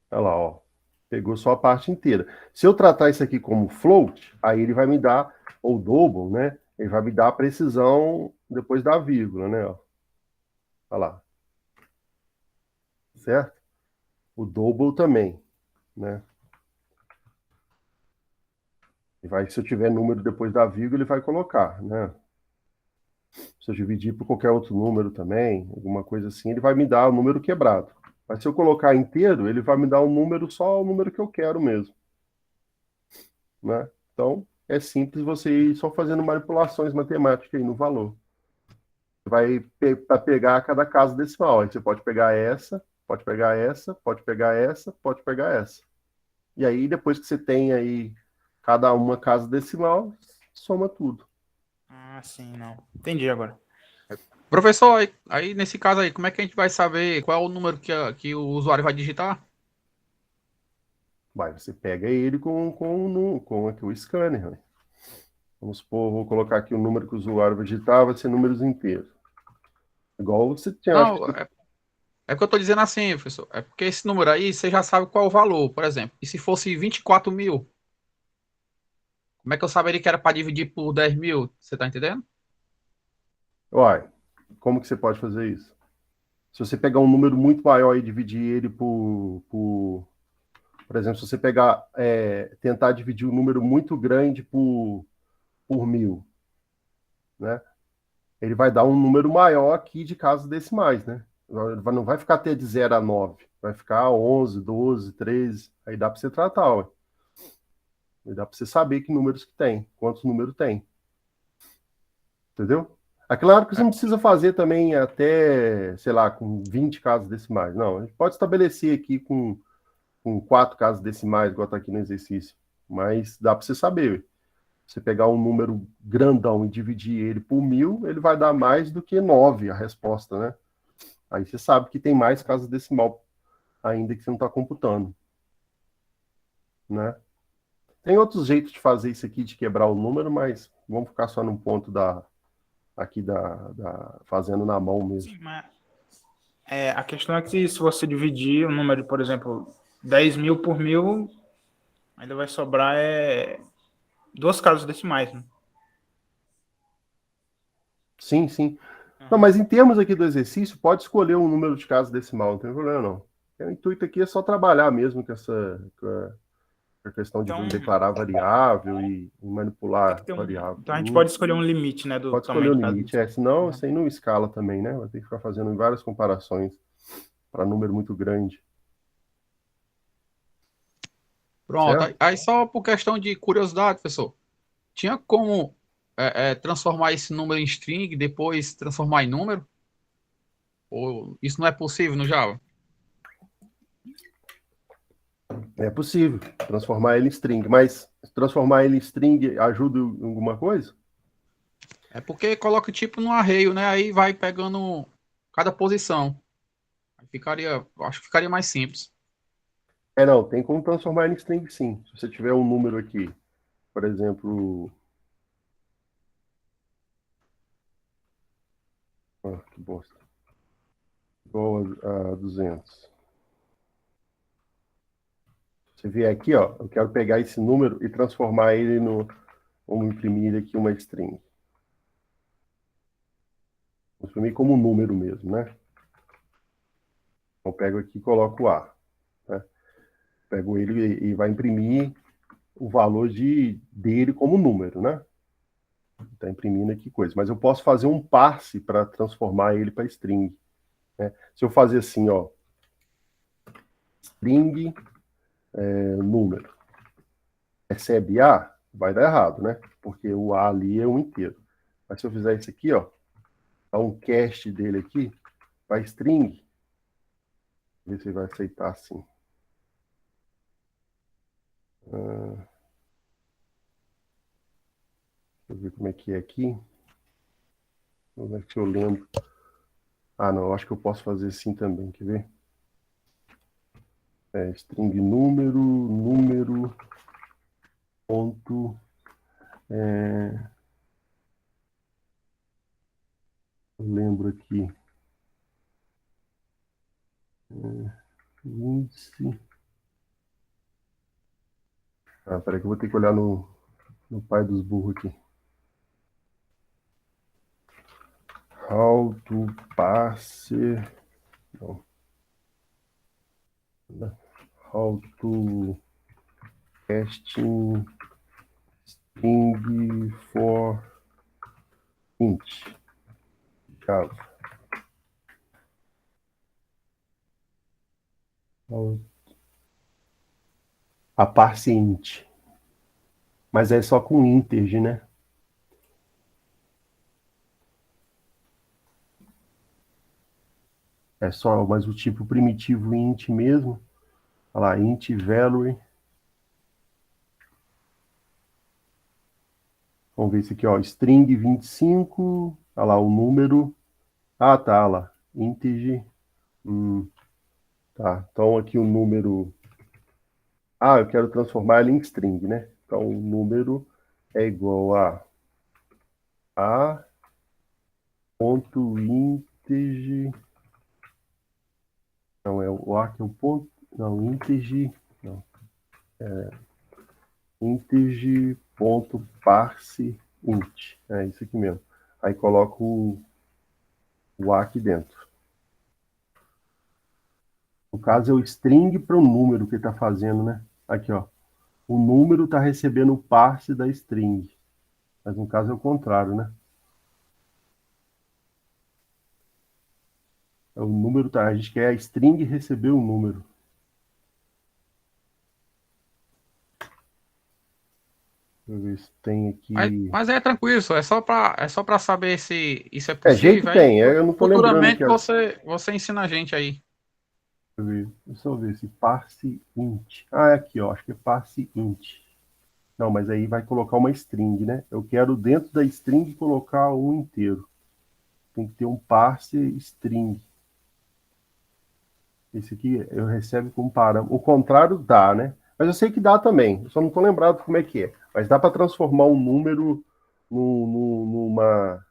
A: Olha lá, ó. Pegou só a parte inteira. Se eu tratar isso aqui como float, aí ele vai me dar, ou double, né? Ele vai me dar a precisão depois da vírgula, né? Ó. Olha lá. Certo? O double também, né? Se eu tiver número depois da vírgula, ele vai colocar, né? Se eu dividir por qualquer outro número também, alguma coisa assim, ele vai me dar o número quebrado. Mas se eu colocar inteiro, ele vai me dar um número, só o número que eu quero mesmo. Né? Então, é simples você ir só fazendo manipulações matemáticas aí no valor. Você vai pegar cada casa decimal. Aí você pode pegar essa, pode pegar essa, pode pegar essa, pode pegar essa. E aí, depois que você tem aí cada uma casa decimal, soma tudo.
B: Ah, sim, não. Entendi agora.
D: Professor, aí nesse caso aí, como é que a gente vai saber qual é o número que o usuário vai digitar?
A: Você pega ele com aqui o scanner. Né? Vamos supor, vou colocar aqui o número que o usuário vai digitar, vai ser números inteiros. Igual você tinha.
D: Não, é porque eu tô dizendo assim, professor. É porque esse número aí, você já sabe qual é o valor, por exemplo. E se fosse 24 mil? Como é que eu saberia que era para dividir por 10 mil? Você tá entendendo?
A: Uai, como que você pode fazer isso? Se você pegar um número muito maior e dividir ele por exemplo, se você pegar, tentar dividir um número muito grande por 1000, né? Ele vai dar um número maior aqui de casas decimais, né? Não vai ficar até de 0 a 9, vai ficar 11, 12, 13, aí dá para você tratar, ué. Aí dá para você saber que números que tem, quantos números tem, entendeu? É claro que você
D: É.
A: não precisa fazer também até, sei lá, com 20 casas decimais. Não, a gente pode estabelecer aqui com 4 casas decimais, igual está aqui no exercício. Mas dá para você saber. Você pegar um número grandão e dividir ele por 1000, ele vai dar mais do que 9 a resposta, né? Aí você sabe que tem mais casas decimal ainda que você não está computando, né? Tem outros jeitos de fazer isso aqui, de quebrar o número, mas vamos ficar só num ponto aqui fazendo na mão mesmo.
B: Sim, mas a questão é que se você dividir o número, por exemplo, 10 mil por 1000, ainda vai sobrar duas casas decimais, né?
A: Sim, sim. Não,
B: Aham.
A: mas em termos aqui do exercício, pode escolher um número de casas decimal, não tem problema não. O intuito aqui é só trabalhar mesmo com a questão de
B: Então,
A: declarar variável e
B: tem que
A: manipular
B: ter um.
A: variável.
B: Então a gente pode escolher um limite, né, do
A: Pode escolher
B: tamanho
A: o
B: de casa
A: limite,
B: decimal.
A: senão
B: Aham.
A: isso aí não escala também, né? Vai ter que ficar fazendo várias comparações para número muito grande,
D: Pronto. Aí
A: certo?
D: aí só por questão de curiosidade, professor. Tinha como transformar esse número em string e depois transformar em número? Ou isso não é possível no Java?
A: É possível transformar ele em string, mas transformar ele em string ajuda em alguma coisa?
D: É porque coloca tipo no arreio, né? Aí vai pegando cada posição. Aí ficaria, acho que ficaria mais simples.
A: Não, tem como transformar ele em string sim. Se você tiver um número aqui, por exemplo, que bosta, igual a 200. Você vier aqui, ó, eu quero pegar esse número e transformar ele no, vamos imprimir aqui uma string. Vamos imprimir como um número mesmo, né? Então, eu pego aqui e coloco A, né? Pego ele e vai imprimir o valor dele como número, né? Está imprimindo aqui coisa. Mas eu posso fazer um parse para transformar ele para string, né? Se eu fazer assim, ó, string número, recebe A, vai dar errado, né? Porque o A ali é um inteiro. Mas se eu fizer isso aqui, ó, dá um cast dele aqui, para string, ver se ele vai aceitar assim. Deixa eu ver como é que é aqui. Como é que eu lembro? Ah, não, eu acho que eu posso fazer assim também, quer ver? String número, ponto, eu lembro aqui, índice. Ah, peraí que eu vou ter que olhar no pai dos burros aqui. How to parse, não, how to casting string for int, Java. A parse int, mas é só com integer, né? É só, mas o tipo primitivo int mesmo. Olha lá, int value. Vamos ver isso aqui, ó. String 25. Olha lá, o número. Ah, tá, olha lá. Integer. Tá, então aqui o número. Ah, eu quero transformar ele em string, né? Então o número é igual a ponto integer. Não, é o A que é o ponto. Não, integer. Não. Integer ponto parse int. É isso aqui mesmo. Aí coloco o A aqui dentro. No caso, é o string para o número que ele está fazendo, né? Aqui, ó. O número está recebendo o parse da string. Mas no caso é o contrário, né? O número tá, a gente quer a string receber o número. Deixa eu ver se tem aqui.
D: Mas é tranquilo, é só para saber se isso é
A: Jeito
D: possível. Aí
A: tem, eu não tô lembrando
D: futuramente
A: aqui.
D: você ensina a gente aí.
A: Deixa eu ver se parse int. Ah, é aqui, ó. Acho que é parse int. Não, mas aí vai colocar uma string, né? Eu quero dentro da string colocar um inteiro. Tem que ter um parse string. Esse aqui eu recebo como parâmetro. O contrário dá, né? Mas eu sei que dá também. Eu só não estou lembrado como é que é. Mas dá para transformar um número numa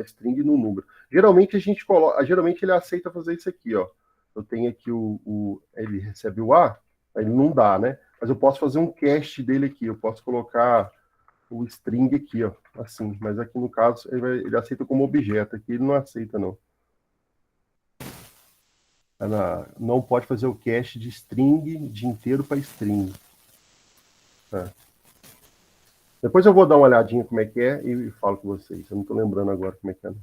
A: string num número. Geralmente a gente coloca. Geralmente ele aceita fazer isso aqui, ó. Eu tenho aqui ele recebe o A, aí ele não dá, né? Mas eu posso fazer um cast dele aqui. Eu posso colocar o string aqui, ó. Assim. Mas aqui no caso ele aceita como objeto. Aqui ele não aceita, não. Não pode fazer o cache de string de inteiro para string. Tá. Depois eu vou dar uma olhadinha como é que é e falo com vocês. Eu não estou lembrando agora como é que é. Não.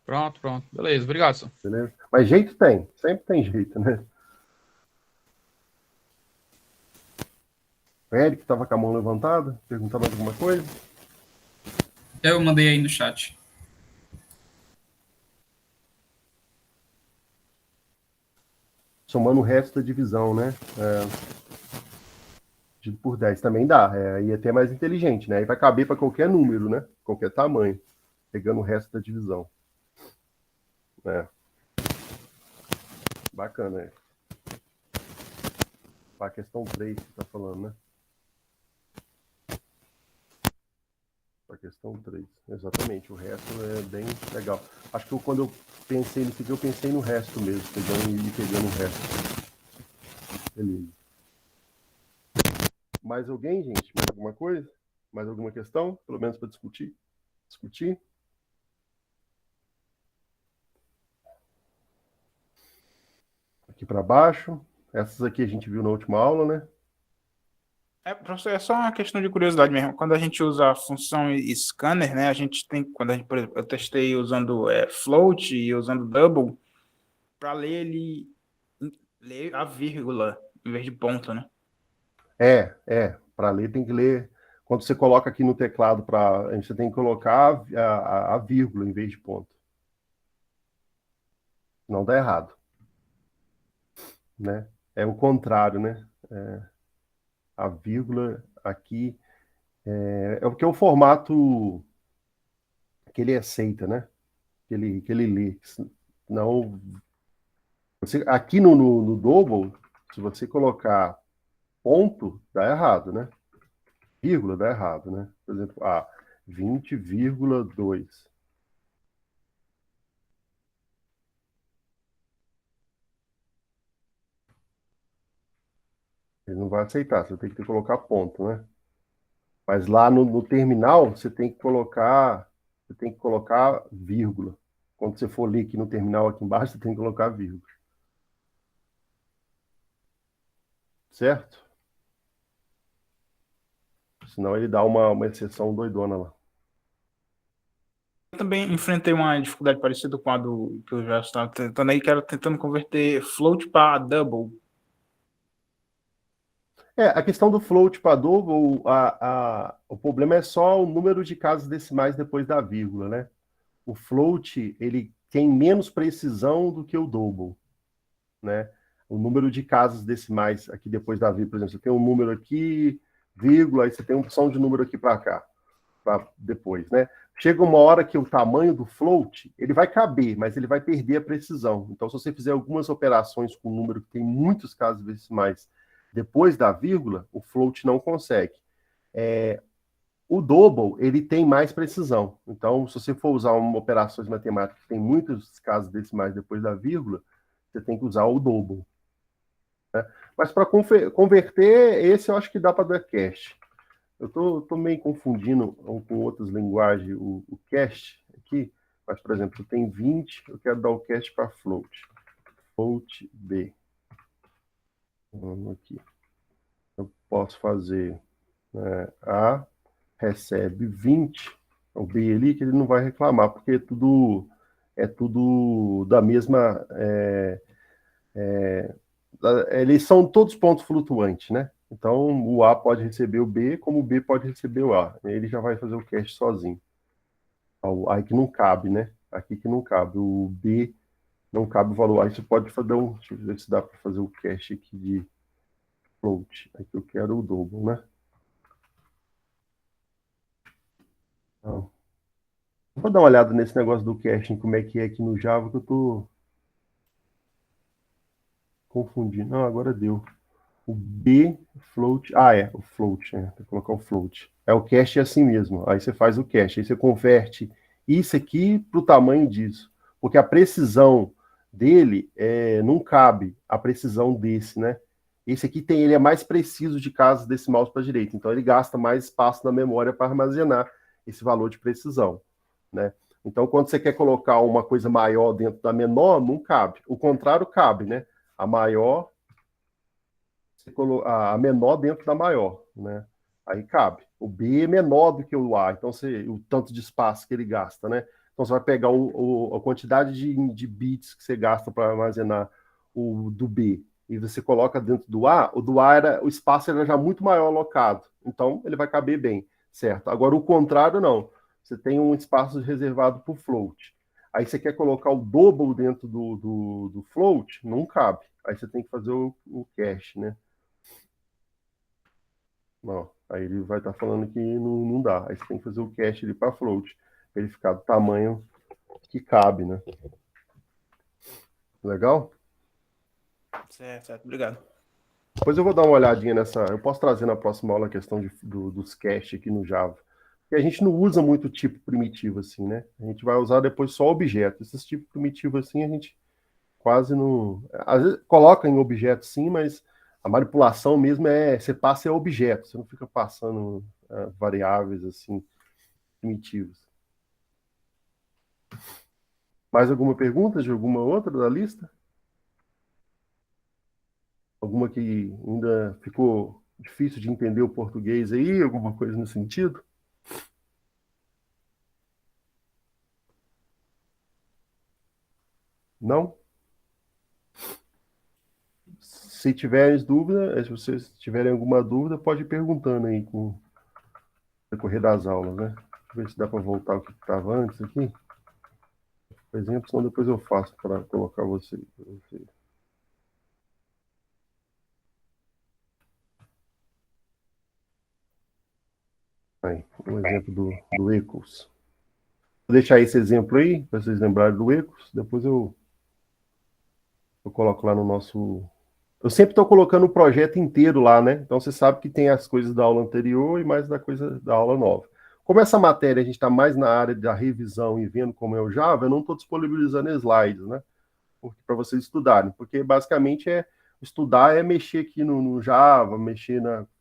D: Pronto. Beleza, obrigado, senhor.
A: Beleza? Mas jeito tem. Sempre tem jeito, né? O Eric estava com a mão levantada. Perguntar mais alguma coisa?
C: Eu mandei aí no chat.
A: Somando o resto da divisão, né? Dividido por 10 também dá. Aí é até mais inteligente, né? Aí vai caber para qualquer número, né? Qualquer tamanho. Pegando o resto da divisão. Bacana, é. A questão 3 que você está falando, né? A questão 3. Exatamente. O resto é bem legal. Acho que quando eu pensei nisso aqui, eu pensei no resto mesmo. Pegando o resto. Beleza. Mais alguém, gente? Mais alguma coisa? Mais alguma questão? Pelo menos para discutir? Aqui para baixo. Essas aqui a gente viu na última aula, né?
B: Professor, é só uma questão de curiosidade mesmo. Quando a gente usa a função scanner, né, a gente tem, por exemplo, eu testei usando float e usando double, para ler a vírgula em vez de ponto, né?
A: Para ler tem que ler. Quando você coloca aqui no teclado, você tem que colocar a vírgula em vez de ponto. Não dá errado. Né? É o contrário, né? A vírgula aqui é porque é o formato que ele aceita, né? Que ele lê. Não, aqui no double, se você colocar ponto, dá errado, né? Vírgula dá errado, né? Por exemplo, 20,2. Ele não vai aceitar, você tem que colocar ponto, né? Mas lá no terminal, você tem que colocar vírgula. Quando você for ler aqui no terminal, aqui embaixo, você tem que colocar vírgula. Certo? Senão ele dá uma exceção doidona lá.
B: Eu também enfrentei uma dificuldade parecida com a do que eu já estava tentando aí, que era tentando converter float para double.
A: A questão do float para double, o problema é só o número de casas decimais depois da vírgula, né? O float, ele tem menos precisão do que o double, né? O número de casas decimais aqui depois da vírgula, por exemplo, você tem um número aqui, vírgula, aí você tem uma opção de número aqui para cá, para depois, né? Chega uma hora que o tamanho do float, ele vai caber, mas ele vai perder a precisão. Então, se você fizer algumas operações com um número que tem muitos casos decimais depois da vírgula, o float não consegue. O double, ele tem mais precisão. Então, se você for usar operações matemáticas que tem muitos casos decimais depois da vírgula, você tem que usar o double. Né? Mas para converter, esse eu acho que dá para dar cache. Eu tô meio confundindo com outras linguagens o cast aqui, mas, por exemplo, tem 20, eu quero dar o cast para float. Float B. Vamos aqui. Eu posso fazer A recebe 20, o B ali, que ele não vai reclamar, porque é tudo da mesma. Eles são todos pontos flutuantes, né? Então o A pode receber o B, como o B pode receber o A. Ele já vai fazer o cast sozinho. Aí que não cabe, né? Aqui que não cabe. O B não cabe o valor. Aí você pode fazer deixa eu ver se dá para fazer o cast aqui de float. Aqui eu quero o double, né? Então, vou dar uma olhada nesse negócio do caching, como é que é aqui no Java, que eu tô confundindo. Não, agora deu. O B float. O float, né? Tem que colocar o float. O cache é assim mesmo. Aí você faz o cache. Aí você converte isso aqui para o tamanho disso. Porque a precisão dele não cabe a precisão desse, né? Esse aqui ele é mais preciso de casas decimais para a direita. Então ele gasta mais espaço na memória para armazenar esse valor de precisão, né? Então, quando você quer colocar uma coisa maior dentro da menor, não cabe. O contrário cabe, né? A maior, a menor dentro da maior, né? Aí cabe. O B é menor do que o A, então o tanto de espaço que ele gasta, né? Então você vai pegar a quantidade de bits que você gasta para armazenar o do B e você coloca dentro do A, o do A o espaço era já muito maior alocado, então ele vai caber bem, certo? Agora o contrário não. Você tem um espaço reservado para o float. Aí você quer colocar o double dentro do float, não cabe. Aí você tem que fazer o cache, né? Não, aí ele vai estar falando que não dá. Aí você tem que fazer o cache ali para float, para ele ficar do tamanho que cabe, né? Legal?
B: Certo, obrigado.
A: Depois eu vou dar uma olhadinha nessa. Eu posso trazer na próxima aula a questão dos cache aqui no Java. Porque a gente não usa muito tipo primitivo assim, né? A gente vai usar depois só objeto. Esses tipos primitivos assim a gente quase não. Às vezes coloca em objeto sim, mas a manipulação mesmo você passa objeto, você não fica passando variáveis assim primitivas. Mais alguma pergunta de alguma outra da lista? Alguma que ainda ficou difícil de entender o português aí? Alguma coisa nesse sentido? Não? Se tiverem dúvida, se vocês tiverem alguma dúvida, pode ir perguntando aí com o decorrer das aulas, né? Deixa eu ver se dá para voltar o que estava antes aqui. Por exemplo, senão depois eu faço para colocar você. Aí, um exemplo do Ecos. Vou deixar esse exemplo aí, para vocês lembrarem do Ecos. Depois eu coloco lá no nosso. Eu sempre estou colocando o projeto inteiro lá, né? Então você sabe que tem as coisas da aula anterior e mais da coisa da aula nova. Como essa matéria a gente está mais na área da revisão e vendo como é o Java, eu não estou disponibilizando slides, né? Para vocês estudarem, porque basicamente estudar é mexer aqui no Java,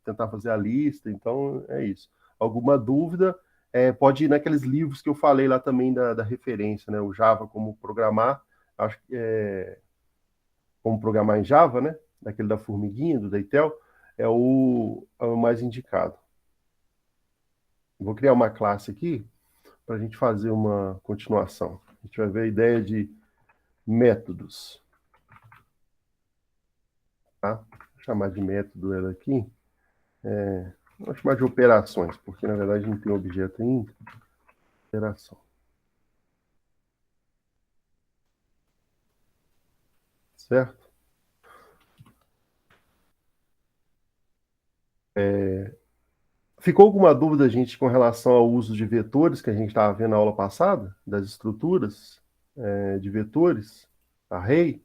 A: tentar fazer a lista, então é isso. Alguma dúvida, pode ir naqueles livros que eu falei lá também da referência, né? O Java como programar, acho que como programar em Java, né? Daquele da formiguinha, do Deitel, é o mais indicado. Vou criar uma classe aqui para a gente fazer uma continuação. A gente vai ver a ideia de métodos. Tá? Vou chamar de método ela aqui. Vou chamar de operações, porque na verdade não tem objeto ainda. Operação. Certo? Ficou alguma dúvida, gente, com relação ao uso de vetores que a gente estava vendo na aula passada? Das estruturas de vetores? Array?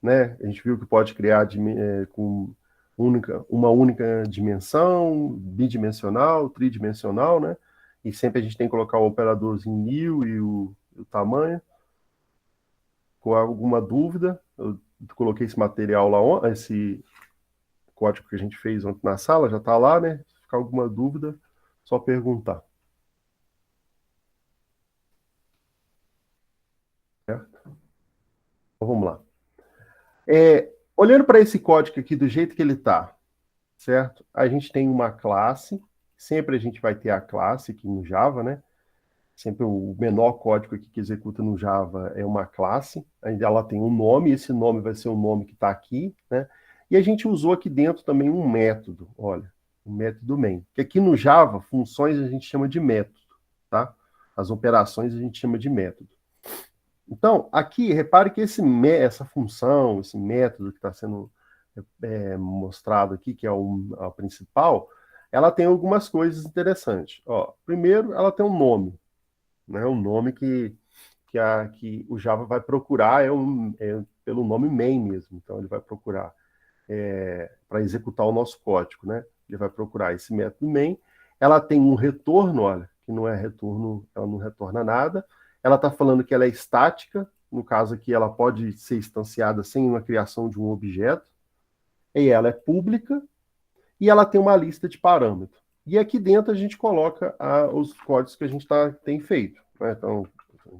A: Né? A gente viu que pode criar com uma única dimensão, bidimensional, tridimensional, né? E sempre a gente tem que colocar o operadorzinho new e o tamanho. Com alguma dúvida, eu coloquei esse material lá, esse código que a gente fez ontem na sala, já está lá, né? Se ficar alguma dúvida, Só perguntar. Certo? Então, vamos lá. Olhando para esse código aqui do jeito que ele está, certo? A gente tem uma classe, sempre a gente vai ter a classe aqui no Java, né? Sempre o menor código aqui que executa no Java é uma classe, ela tem um nome, esse nome vai ser o nome que está aqui, né? E a gente usou aqui dentro também um método, olha, o método main, que aqui no Java, funções a gente chama de método, tá? As operações a gente chama de método. Então, aqui, repare que essa função, esse método que está sendo mostrado aqui, que é a principal, ela tem algumas coisas interessantes. Ó, primeiro, ela tem um nome, né? Um nome que o Java vai procurar pelo nome main mesmo. Então, ele vai procurar para executar o nosso código, né? Ele vai procurar esse método main. Ela tem um retorno, olha, que não é retorno, ela não retorna nada. Ela está falando que ela é estática, no caso aqui ela pode ser instanciada sem uma criação de um objeto, e ela é pública, e ela tem uma lista de parâmetros. E aqui dentro a gente coloca os códigos que a gente tem feito, né? Então,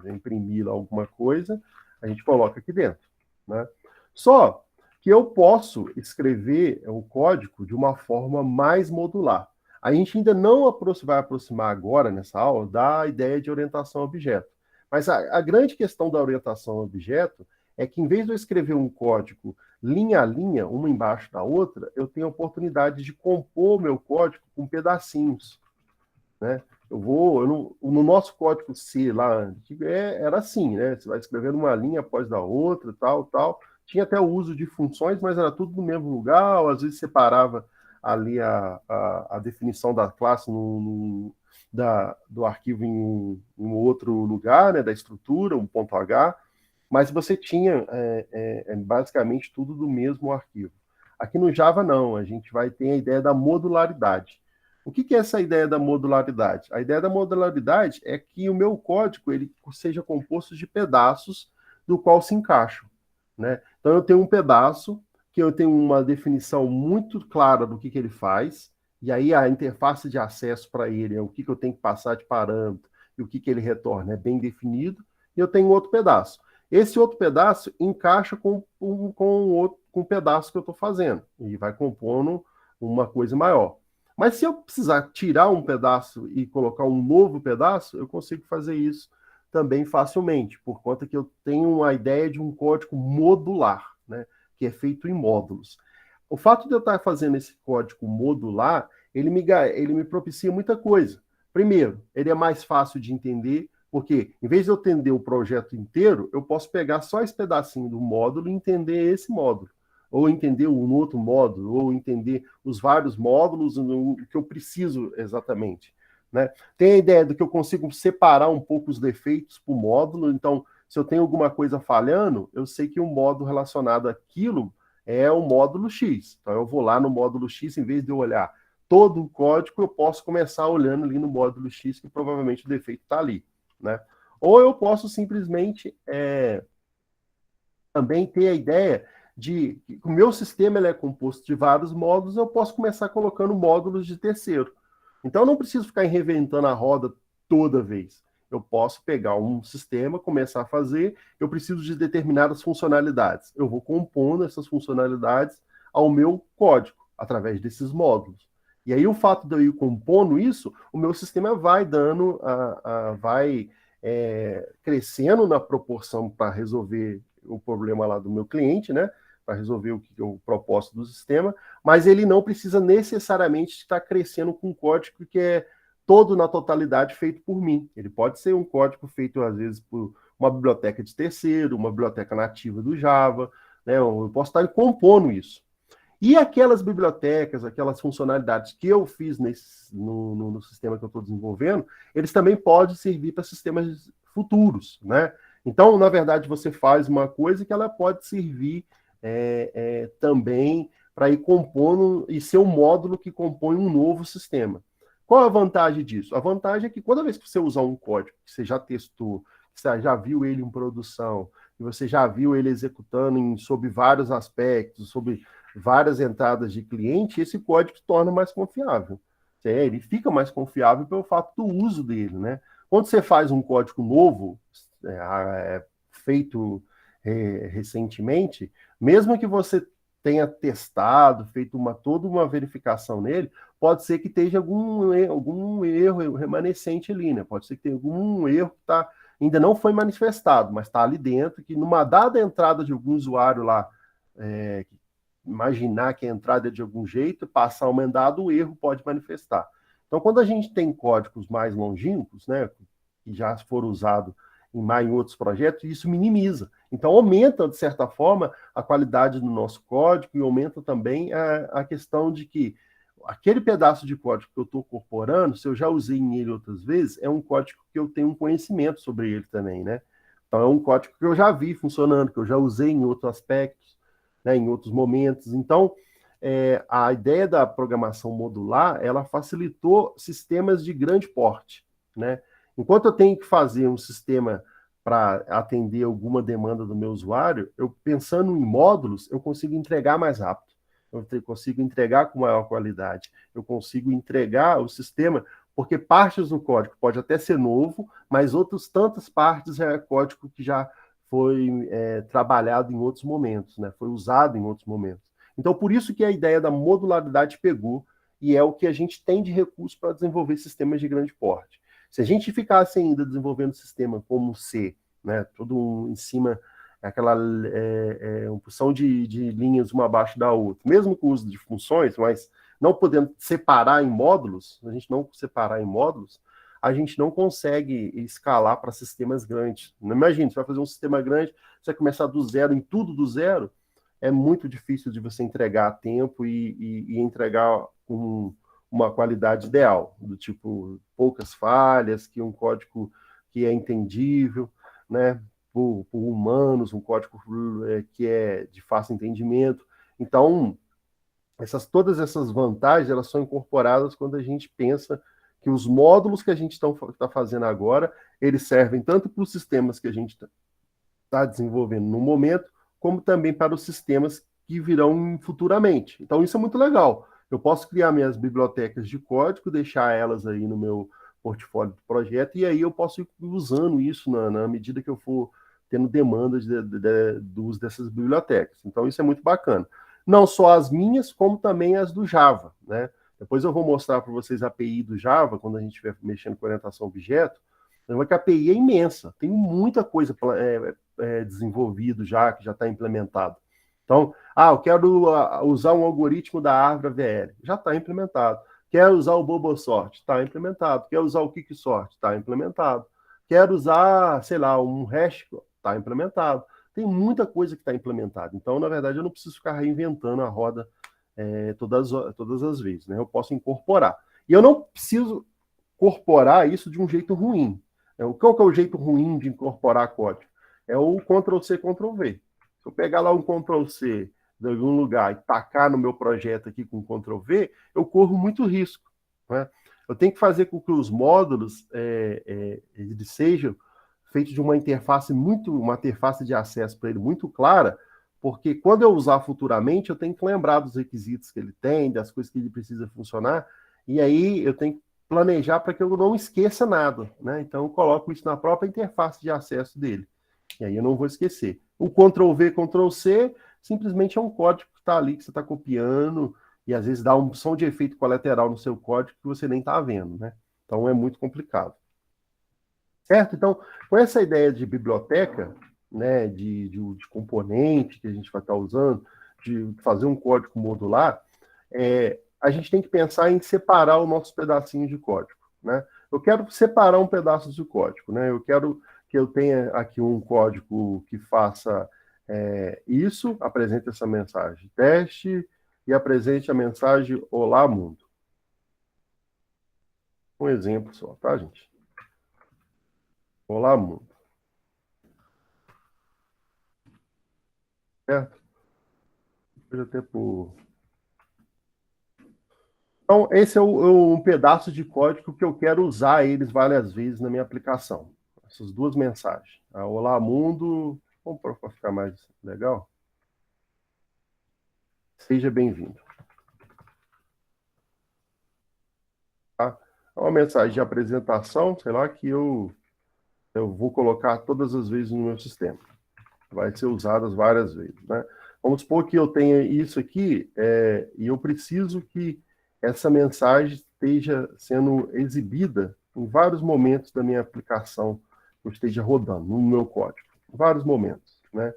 A: imprimir lá alguma coisa, a gente coloca aqui dentro, né? Só que eu posso escrever o código de uma forma mais modular. A gente ainda não vai aproximar agora, nessa aula, da ideia de orientação a objeto. Mas a grande questão da orientação a objeto é que, em vez de eu escrever um código linha a linha, uma embaixo da outra, eu tenho a oportunidade de compor o meu código com pedacinhos, né? No nosso código C lá, era assim, né? Você vai escrevendo uma linha após da outra, tal. Tinha até o uso de funções, mas era tudo no mesmo lugar, ou às vezes separava ali a definição da classe do arquivo em um outro lugar, né, da estrutura, um ponto H, mas você tinha basicamente tudo do mesmo arquivo. Aqui no Java não, a gente vai ter a ideia da modularidade. O que é essa ideia da modularidade? A ideia da modularidade é que o meu código ele seja composto de pedaços do qual se encaixam, né? Então eu tenho um pedaço que eu tenho uma definição muito clara do que ele faz, e aí a interface de acesso para ele é o que eu tenho que passar de parâmetro e o que ele retorna é bem definido, e eu tenho outro pedaço. Esse outro pedaço encaixa com o pedaço que eu estou fazendo, e vai compondo uma coisa maior. Mas se eu precisar tirar um pedaço e colocar um novo pedaço, eu consigo fazer isso também facilmente, por conta que eu tenho uma ideia de um código modular, né, que é feito em módulos. O fato de eu estar fazendo esse código modular, ele me propicia muita coisa. Primeiro, ele é mais fácil de entender, porque em vez de eu entender o projeto inteiro, eu posso pegar só esse pedacinho do módulo e entender esse módulo, ou entender um outro módulo, ou entender os vários módulos, o que eu preciso exatamente, né? Tem a ideia de que eu consigo separar um pouco os defeitos por módulo, então, se eu tenho alguma coisa falhando, eu sei que um módulo relacionado àquilo é o módulo X. Então, eu vou lá no módulo X, em vez de eu olhar todo o código, eu posso começar olhando ali no módulo X, que provavelmente o defeito está ali, né? Ou eu posso simplesmente também ter a ideia de que o meu sistema ele é composto de vários módulos, eu posso começar colocando módulos de terceiro. Então, eu não preciso ficar reinventando a roda toda vez. Eu posso pegar um sistema, começar a fazer, eu preciso de determinadas funcionalidades. Eu vou compondo essas funcionalidades ao meu código, através desses módulos. E aí, o fato de eu ir compondo isso, o meu sistema vai dando, vai crescendo na proporção para resolver o problema lá do meu cliente, né? Para resolver o propósito do sistema, mas ele não precisa necessariamente estar crescendo com um código que é todo na totalidade feito por mim. Ele pode ser um código feito, às vezes, por uma biblioteca de terceiro, uma biblioteca nativa do Java, né? Eu posso estar compondo isso. E aquelas bibliotecas, aquelas funcionalidades que eu fiz no sistema que eu estou desenvolvendo, eles também podem servir para sistemas futuros, né? Então, na verdade, você faz uma coisa que ela pode servir também para ir compondo e ser um módulo que compõe um novo sistema. Qual a vantagem disso? A vantagem é que toda vez que você usar um código que você já testou, que você já viu ele em produção, que você já viu ele executando sob vários aspectos, sobre várias entradas de cliente, esse código se torna mais confiável. ele fica mais confiável pelo fato do uso dele, né? Quando você faz um código novo, feito recentemente, mesmo que você tenha testado, feito toda uma verificação nele, pode ser que esteja algum erro remanescente ali, né? Pode ser que tenha algum erro que ainda não foi manifestado, mas está ali dentro, que numa dada entrada de algum usuário lá, imaginar que a entrada é de algum jeito, passar um mandado, o erro pode manifestar. Então, quando a gente tem códigos mais longínquos, né, que já foram usados em outros projetos, isso minimiza. Então, aumenta, de certa forma, a qualidade do nosso código e aumenta também a questão de que aquele pedaço de código que eu estou incorporando, se eu já usei ele outras vezes, é um código que eu tenho um conhecimento sobre ele também, né? Então, é um código que eu já vi funcionando, que eu já usei em outros aspectos, né, em outros momentos. Então, a ideia da programação modular, ela facilitou sistemas de grande porte, né? Enquanto eu tenho que fazer um sistema para atender alguma demanda do meu usuário, eu pensando em módulos, eu consigo entregar mais rápido, eu consigo entregar com maior qualidade, eu consigo entregar o sistema, porque partes do código pode até ser novo, mas outras tantas partes é código que já foi trabalhado em outros momentos, né? Foi usado em outros momentos. Então, por isso que a ideia da modularidade pegou, e é o que a gente tem de recurso para desenvolver sistemas de grande porte. Se a gente ficasse ainda desenvolvendo sistema como C, né, tudo em cima, aquela uma porção de linhas uma abaixo da outra, mesmo com o uso de funções, mas não podendo separar em módulos, a gente não separar em módulos, a gente não consegue escalar para sistemas grandes. Imagina, você vai fazer um sistema grande, você vai começar do zero, em tudo do zero, é muito difícil de você entregar a tempo e entregar uma qualidade ideal, do tipo poucas falhas, que um código que é entendível, né, por humanos, um código que é de fácil entendimento. Então, todas essas vantagens, elas são incorporadas quando a gente pensa que os módulos que a gente está fazendo agora, eles servem tanto para os sistemas que a gente está desenvolvendo no momento, como também para os sistemas que virão futuramente. Então, isso é muito legal. Eu posso criar minhas bibliotecas de código, deixar elas aí no meu portfólio de projeto, e aí eu posso ir usando isso na medida que eu for tendo demandas do uso dessas bibliotecas. Então, isso é muito bacana. Não só as minhas, como também as do Java, né? Depois eu vou mostrar para vocês a API do Java, quando a gente estiver mexendo com orientação a objeto. Que a API é imensa, tem muita coisa desenvolvido já, que já está implementado. Então, eu quero usar um algoritmo da árvore VL, já está implementado. Quero usar o Bobosort, está implementado. Quero usar o Quicksort, está implementado. Quero usar, sei lá, um hash, está implementado. Tem muita coisa que está implementada. Então, na verdade, eu não preciso ficar reinventando a roda todas as vezes, né? Eu posso incorporar. E eu não preciso incorporar isso de um jeito ruim. Qual que é o jeito ruim de incorporar código? É o Ctrl+C, Ctrl+V. Se eu pegar lá um Ctrl+C de algum lugar e tacar no meu projeto aqui com Ctrl+V, eu corro muito risco, né? Eu tenho que fazer com que os módulos eles sejam feitos de uma interface de acesso para ele muito clara, porque quando eu usar futuramente, eu tenho que lembrar dos requisitos que ele tem, das coisas que ele precisa funcionar, e aí eu tenho que planejar para que eu não esqueça nada, né? Então eu coloco isso na própria interface de acesso dele. E aí eu não vou esquecer. O Ctrl+V, Ctrl+C simplesmente é um código que está ali, que você está copiando, e às vezes dá um som de efeito colateral no seu código que você nem está vendo, né? Então é muito complicado. Certo? Então, com essa ideia de biblioteca, né, de componente que a gente vai estar usando, de fazer um código modular, a gente tem que pensar em separar os nossos pedacinhos de código, né? Eu quero separar um pedaço de código, né? Eu quero que eu tenha aqui um código que faça isso, apresente essa mensagem teste e apresente a mensagem Olá, mundo. Um exemplo só, tá, gente? Olá, mundo. Certo? Até por... Então, esse é um pedaço de código que eu quero usar eles várias vezes na minha aplicação. Essas duas mensagens. Olá, mundo. Vamos para ficar mais legal? Seja bem-vindo. É uma mensagem de apresentação, sei lá, que eu vou colocar todas as vezes no meu sistema. Vai ser usadas várias vezes, né? Vamos supor que eu tenha isso aqui e eu preciso que essa mensagem esteja sendo exibida em vários momentos da minha aplicação, que eu esteja rodando no meu código. Em vários momentos, né?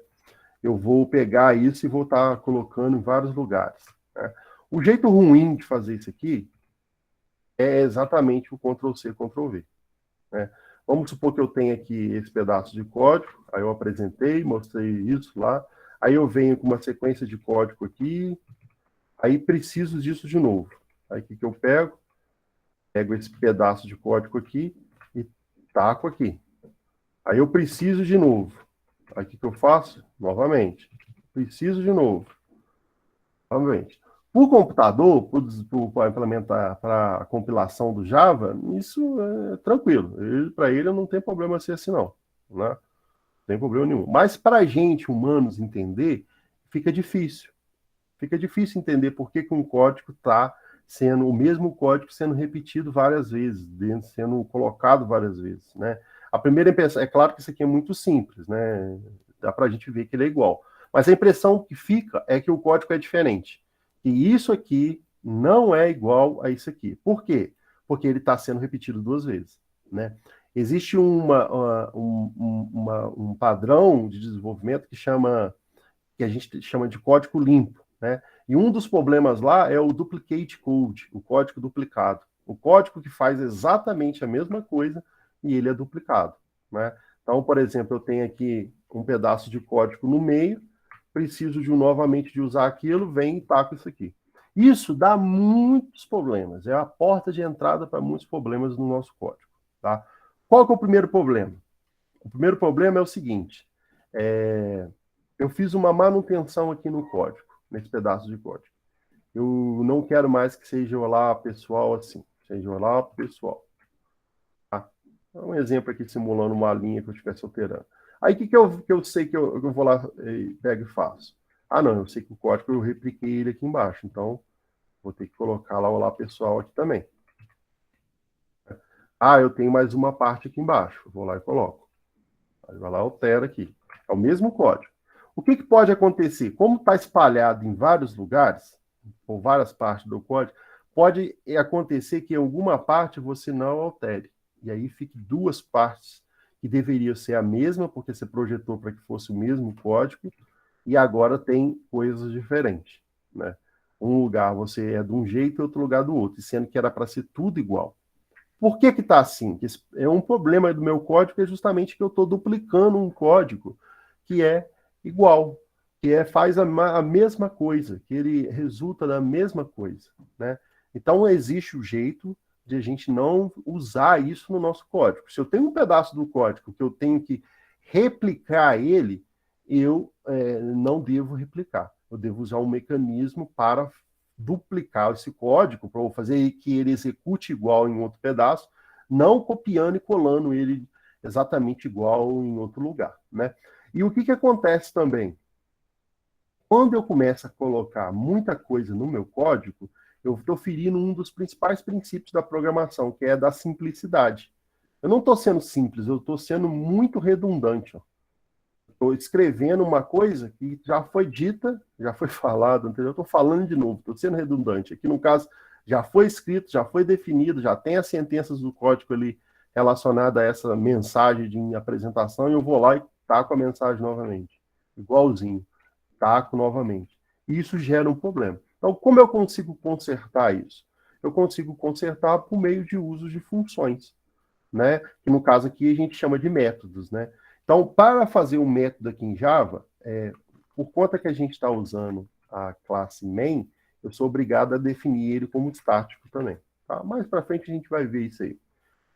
A: Eu vou pegar isso e vou estar colocando em vários lugares, né? O jeito ruim de fazer isso aqui é exatamente o Ctrl+C, Ctrl+V, né? Vamos supor que eu tenha aqui esse pedaço de código, aí eu apresentei, mostrei isso lá, aí eu venho com uma sequência de código aqui, aí preciso disso de novo. Aí o que eu pego? Pego esse pedaço de código aqui e taco aqui. Aí eu preciso de novo. Aí o que eu faço? Novamente. Preciso de novo. Novamente. Por computador, para implementar para a compilação do Java, isso é tranquilo. Para ele não tem problema ser assim, não. Né? Não tem problema nenhum. Mas para a gente, humanos, entender, fica difícil. Fica difícil entender por que um código está sendo o mesmo código sendo repetido várias vezes, sendo colocado várias vezes, né? A primeira impressão, é claro que isso aqui é muito simples, né? Dá para a gente ver que ele é igual. Mas a impressão que fica é que o código é diferente. E isso aqui não é igual a isso aqui. Por quê? Porque ele está sendo repetido duas vezes, né? Existe um padrão de desenvolvimento que a gente chama de código limpo, né? E um dos problemas lá é o duplicate code, o código duplicado. O código que faz exatamente a mesma coisa e ele é duplicado, né? Então, por exemplo, eu tenho aqui um pedaço de código no meio, preciso novamente de usar aquilo, vem e taco isso aqui. Isso dá muitos problemas, é a porta de entrada para muitos problemas no nosso código, tá? Qual que é o primeiro problema? O primeiro problema é o seguinte, eu fiz uma manutenção aqui no código, nesse pedaço de código. Eu não quero mais que seja lá pessoal assim, seja lá pessoal. Tá? Um exemplo aqui simulando uma linha que eu estivesse alterando. Aí o que eu sei que eu vou lá, pego e faço? Ah, não, eu sei que o código eu repliquei ele aqui embaixo, então vou ter que colocar lá o lá pessoal aqui também. Ah, eu tenho mais uma parte aqui embaixo, eu vou lá e coloco. Aí vai lá, altera aqui. É o mesmo código. O que pode acontecer? Como está espalhado em vários lugares, ou várias partes do código, pode acontecer que em alguma parte você não altere. E aí fique duas partes que deveriam ser a mesma, porque você projetou para que fosse o mesmo código, e agora tem coisas diferentes, né? Um lugar você é de um jeito e outro lugar do outro, sendo que era para ser tudo igual. Por que está assim? É um problema do meu código, é justamente que eu estou duplicando um código que é igual, faz a mesma coisa, que ele resulta da mesma coisa, né? Então, existe o jeito de a gente não usar isso no nosso código. Se eu tenho um pedaço do código que eu tenho que replicar ele, eu não devo replicar. Eu devo usar um mecanismo para duplicar esse código, para fazer que ele execute igual em outro pedaço, não copiando e colando ele exatamente igual em outro lugar, né? E o que acontece também? Quando eu começo a colocar muita coisa no meu código, eu estou ferindo um dos principais princípios da programação, que é da simplicidade. Eu não estou sendo simples, eu estou sendo muito redundante. Estou escrevendo uma coisa que já foi dita, já foi falado, entendeu? Eu estou falando de novo, estou sendo redundante. Aqui, no caso, já foi escrito, já foi definido, já tem as sentenças do código ali relacionadas a essa mensagem de apresentação, e eu vou lá e taco a mensagem novamente. Igualzinho. Taco novamente. E isso gera um problema. Então, como eu consigo consertar isso? Eu consigo consertar por meio de uso de funções, né? Que no caso aqui a gente chama de métodos, né? Então, para fazer um método aqui em Java, por conta que a gente está usando a classe main, eu sou obrigado a definir ele como estático também. Tá? Mais para frente a gente vai ver isso aí.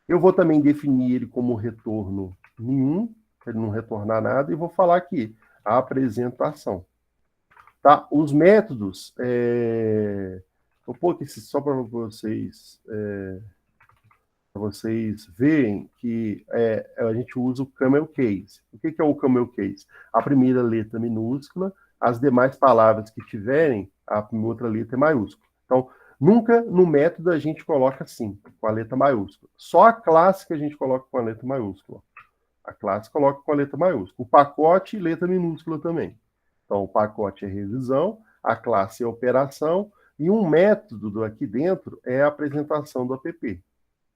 A: Eu vou também definir ele como retorno nenhum, para ele não retornar nada, e vou falar aqui, a apresentação. Tá? Os métodos, vou pôr aqui só para vocês verem que a gente usa o camel case. O que é o camel case? A primeira letra minúscula, as demais palavras que tiverem, a outra letra é maiúscula. Então, Nunca no método a gente coloca assim, com a letra maiúscula. Só a classe que a gente coloca com a letra maiúscula. A classe coloca com a letra maiúscula. O pacote, letra minúscula também. Então, o pacote é revisão, a classe é operação, e um método aqui dentro é a apresentação do app.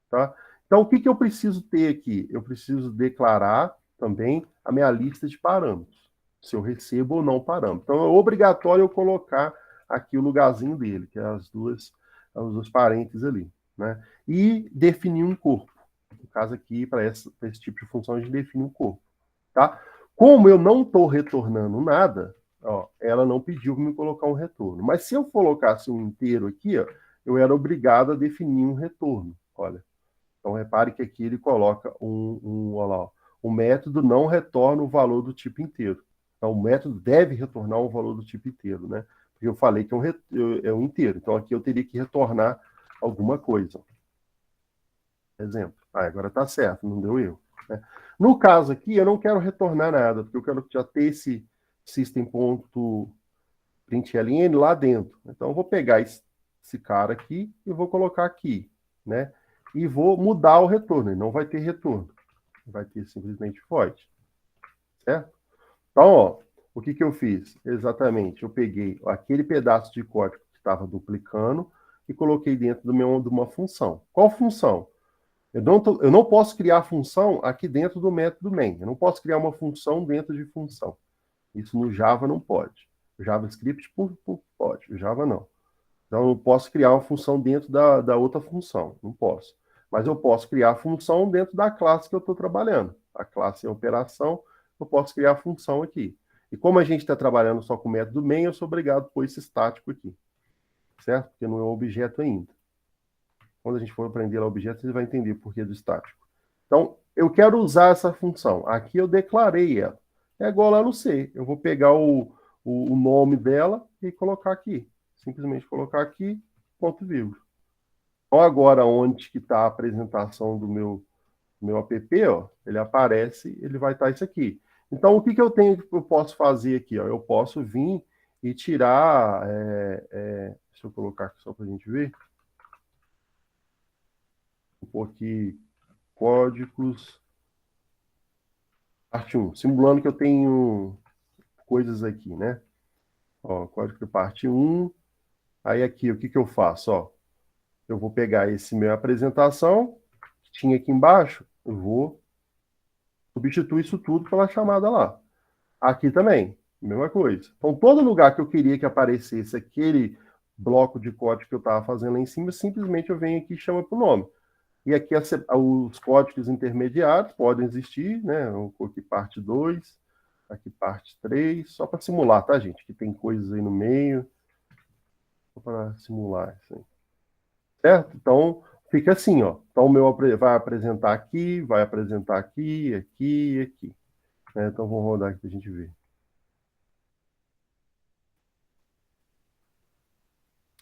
A: Tá? Então, o que eu preciso ter aqui? Eu preciso declarar também a minha lista de parâmetros, se eu recebo ou não parâmetro. Então, é obrigatório eu colocar aqui o lugarzinho dele, que é os dois parênteses ali. Né? E definir um corpo. No caso aqui, para esse tipo de função, a gente define um corpo. Tá? Como eu não estou retornando nada, ó, ela não pediu para me colocar um retorno. Mas se eu colocasse um inteiro aqui, ó, eu era obrigado a definir um retorno. Olha. Então, repare que aqui ele coloca olha lá, o método não retorna o valor do tipo inteiro. Então, o método deve retornar o valor do tipo inteiro, né? Porque eu falei que é um inteiro. Então, aqui eu teria que retornar alguma coisa. Exemplo. Agora está certo, não deu erro. Né? No caso aqui, eu não quero retornar nada, porque eu quero já ter esse system.println lá dentro. Então, eu vou pegar esse cara aqui e vou colocar aqui, né? E vou mudar o retorno. Ele não vai ter retorno. Vai ter simplesmente void. Certo? Então, ó, o que eu fiz? Exatamente, eu peguei aquele pedaço de código que estava duplicando e coloquei dentro de uma função. Qual função? Eu não posso criar função aqui dentro do método main. Eu não posso criar uma função dentro de função. Isso no Java não pode. O JavaScript pode, o Java não. Então, eu não posso criar uma função dentro da outra função. Não posso. Mas eu posso criar a função dentro da classe que eu estou trabalhando. A classe é operação, eu posso criar a função aqui. E como a gente está trabalhando só com o método main, eu sou obrigado a pôr esse estático aqui. Certo? Porque não é um objeto ainda. Quando a gente for aprender lá o objeto, você vai entender o porquê do estático. Então, eu quero usar essa função. Aqui eu declarei ela. É igual lá no C. Eu vou pegar o nome dela e colocar aqui. Simplesmente colocar aqui, ponto e vírgula. Então, agora, onde que está a apresentação do meu app, ó, ele aparece, ele vai estar isso aqui. Então, o que eu posso fazer aqui? Ó? Eu posso vir e tirar... deixa eu colocar aqui só para a gente ver. Vou pôr aqui códigos, parte 1, simulando que eu tenho coisas aqui, né? Ó, código de parte 1, aí aqui, o que eu faço? Ó, eu vou pegar esse meu apresentação, que tinha aqui embaixo, eu vou substituir isso tudo pela chamada lá. Aqui também, mesma coisa. Então, todo lugar que eu queria que aparecesse aquele bloco de código que eu estava fazendo lá em cima, simplesmente eu venho aqui e chamo para o nome. E aqui os códigos intermediários podem existir, né? Eu coloquei parte 2, aqui parte 3, só para simular, tá, gente? Que tem coisas aí no meio, só para simular isso aí. Certo? Então, fica assim, ó. Então, o meu vai apresentar aqui, vai apresentar aqui, aqui e aqui. Né? Então, vamos rodar aqui para a gente ver.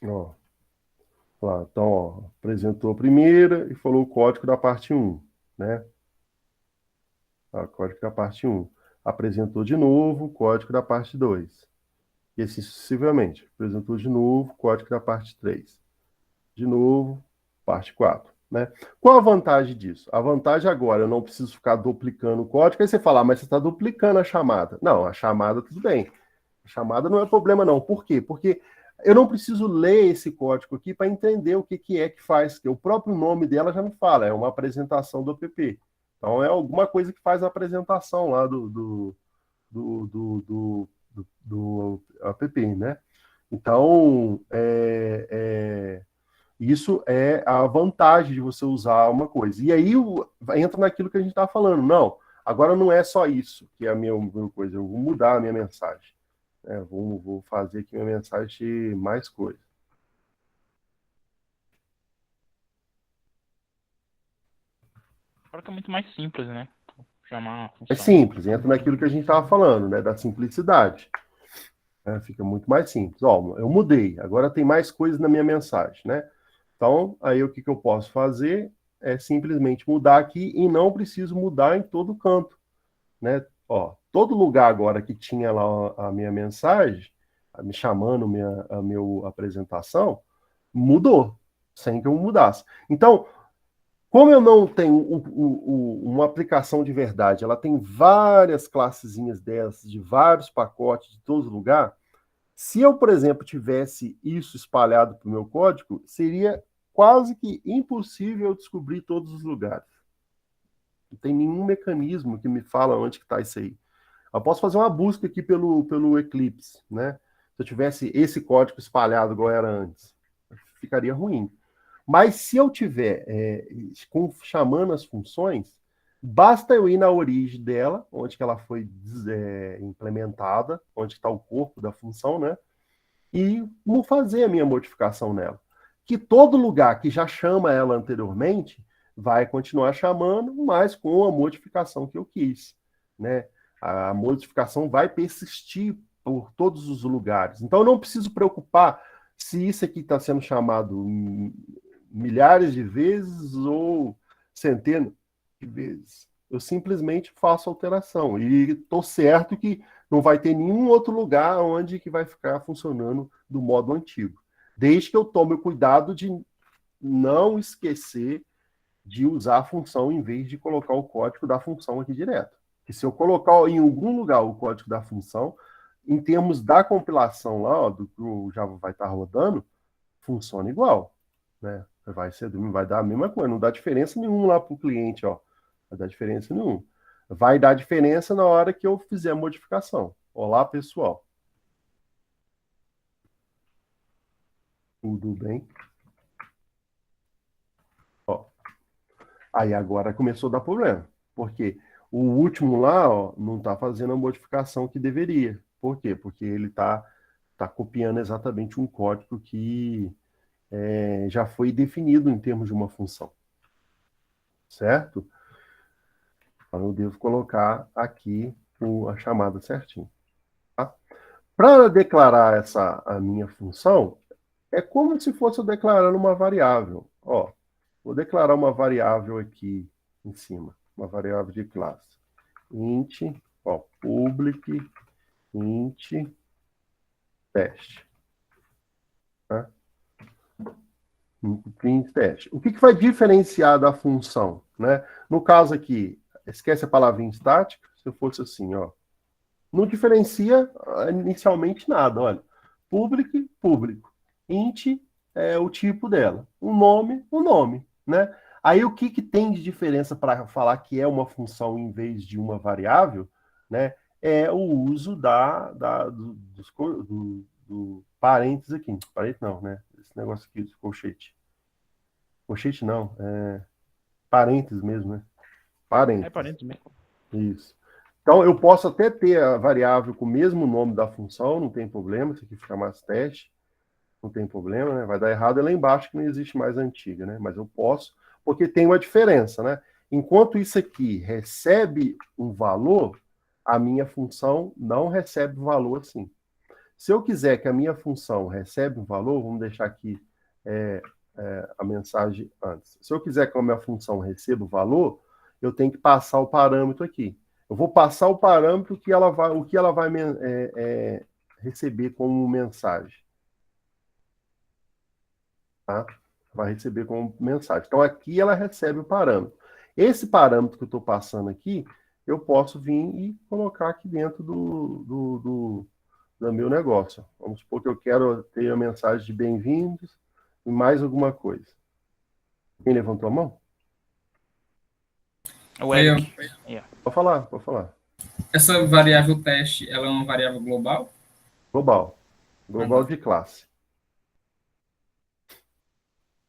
A: Ó. Lá, então, ó, apresentou a primeira e falou o código da parte 1, né? O código da parte 1. Apresentou de novo o código da parte 2. E assim sucessivamente. Apresentou de novo o código da parte 3. De novo, parte 4. Né? Qual a vantagem disso? A vantagem agora, eu não preciso ficar duplicando o código. Aí você fala, mas você está duplicando a chamada. Não, a chamada tudo bem. A chamada não é problema não. Por quê? Porque eu não preciso ler esse código aqui para entender o que é que faz. Que o próprio nome dela já me fala, é uma apresentação do app. Então, é alguma coisa que faz a apresentação lá do app, né? Então, isso é a vantagem de você usar uma coisa. E aí entra naquilo que a gente está falando. Não, agora não é só isso que é a minha coisa. Eu vou mudar a minha mensagem. Vou fazer aqui minha mensagem de mais coisa.
B: Agora que é muito mais simples, né? Chamar uma
A: É
B: função.
A: simples, entra naquilo que a gente estava falando, né? Da simplicidade. Fica muito mais simples. Ó, eu mudei, agora tem mais coisas na minha mensagem, né? Então, aí o que eu posso fazer é simplesmente mudar aqui e não preciso mudar em todo canto, né? Ó, todo lugar agora que tinha lá a minha mensagem, me chamando a minha apresentação, mudou, sem que eu mudasse. Então, como eu não tenho uma aplicação de verdade, ela tem várias classezinhas dessas, de vários pacotes, de todo lugar, se eu, por exemplo, tivesse isso espalhado para o meu código, seria quase que impossível eu descobrir todos os lugares. Não tem nenhum mecanismo que me fala onde que está isso aí. Eu posso fazer uma busca aqui pelo Eclipse, né? Se eu tivesse esse código espalhado igual era antes, ficaria ruim. Mas se eu tiver chamando as funções, basta eu ir na origem dela, onde que ela foi implementada, onde está o corpo da função, né? E fazer a minha modificação nela. Que todo lugar que já chama ela anteriormente vai continuar chamando, mas com a modificação que eu quis, né? A modificação vai persistir por todos os lugares. Então eu não preciso preocupar se isso aqui está sendo chamado milhares de vezes ou centenas de vezes. Eu simplesmente faço alteração e estou certo que não vai ter nenhum outro lugar onde que vai ficar funcionando do modo antigo. Desde que eu tome o cuidado de não esquecer de usar a função em vez de colocar o código da função aqui direto. Que se eu colocar em algum lugar o código da função, em termos da compilação lá, ó, do que o Java vai estar rodando, funciona igual, né? Vai dar a mesma coisa, não dá diferença nenhuma lá para o cliente, ó. Vai dar diferença nenhuma. Vai dar diferença na hora que eu fizer a modificação. Olá, pessoal. Tudo bem? Ó. Aí agora começou a dar problema. Porque o último lá, ó, não está fazendo a modificação que deveria. Por quê? Porque ele está copiando exatamente um código que já foi definido em termos de uma função. Certo? Então, eu devo colocar aqui a chamada certinho. Tá? Para declarar a minha função, é como se fosse eu declarando uma variável. Ó, vou declarar uma variável aqui em cima, uma variável de classe. Int, ó, public, int, teste. Tá? Print teste. O que vai diferenciar da função? Né? No caso aqui, esquece a palavrinha estática, se fosse assim, ó. Não diferencia inicialmente nada, olha. Public, público. Int é o tipo dela. O nome, né? Aí o que tem de diferença para falar que é uma função em vez de uma variável, né? É o uso do parênteses aqui. Parênteses não, né? Esse negócio aqui, colchete. Colchete não, parênteses mesmo, né? Parênteses.
B: É parente mesmo.
A: Isso. Então, eu posso até ter a variável com o mesmo nome da função, não tem problema, se aqui ficar mais teste, não tem problema, né? Vai dar errado é lá embaixo que não existe mais a antiga, né? Mas eu posso, porque tem uma diferença, né? Enquanto isso aqui recebe um valor, a minha função não recebe valor assim. Se eu quiser que a minha função receba um valor, vamos deixar aqui a mensagem antes. Se eu quiser que a minha função receba o valor, eu tenho que passar o parâmetro aqui. Eu vou passar o parâmetro o que ela vai receber como mensagem. Tá? Vai receber como mensagem. Então, aqui ela recebe o parâmetro. Esse parâmetro que eu estou passando aqui, eu posso vir e colocar aqui dentro do meu negócio. Vamos supor que eu quero ter a mensagem de bem-vindos e mais alguma coisa. Quem levantou a mão?
B: O Eric.
A: Pode falar, pode falar.
C: Essa variável teste, ela é uma variável global?
A: Global. Global de classe.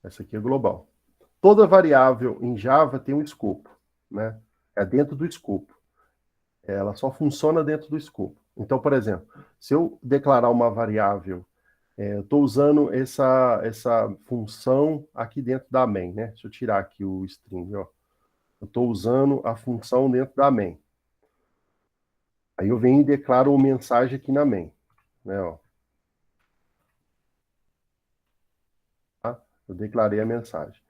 A: Essa aqui é global. Toda variável em Java tem um escopo, né? É dentro do escopo. Ela só funciona dentro do escopo. Então, por exemplo, se eu declarar uma variável, eu estou usando essa função aqui dentro da main, né? Deixa eu tirar aqui o string, ó. Eu estou usando a função dentro da main. Aí eu venho e declaro uma mensagem aqui na main, né? Ó. Tá? Eu declarei a mensagem.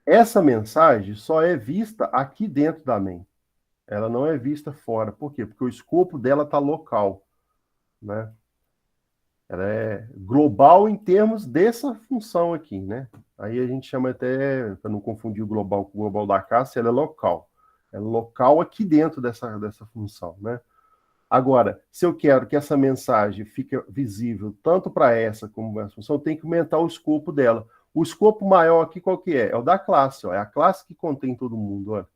A: Essa mensagem só é vista aqui dentro da main. Ela não é vista fora. Por quê? Porque o escopo dela está local, né? Ela é global em termos dessa função aqui, né? Aí a gente chama até, para não confundir o global com o global da classe, ela é local. Ela é local aqui dentro dessa função, né? Agora, se eu quero que essa mensagem fique visível tanto para essa como para essa função, eu tenho que aumentar o escopo dela. O escopo maior aqui qual que é? É o da classe, ó. É a classe que contém todo mundo, ó.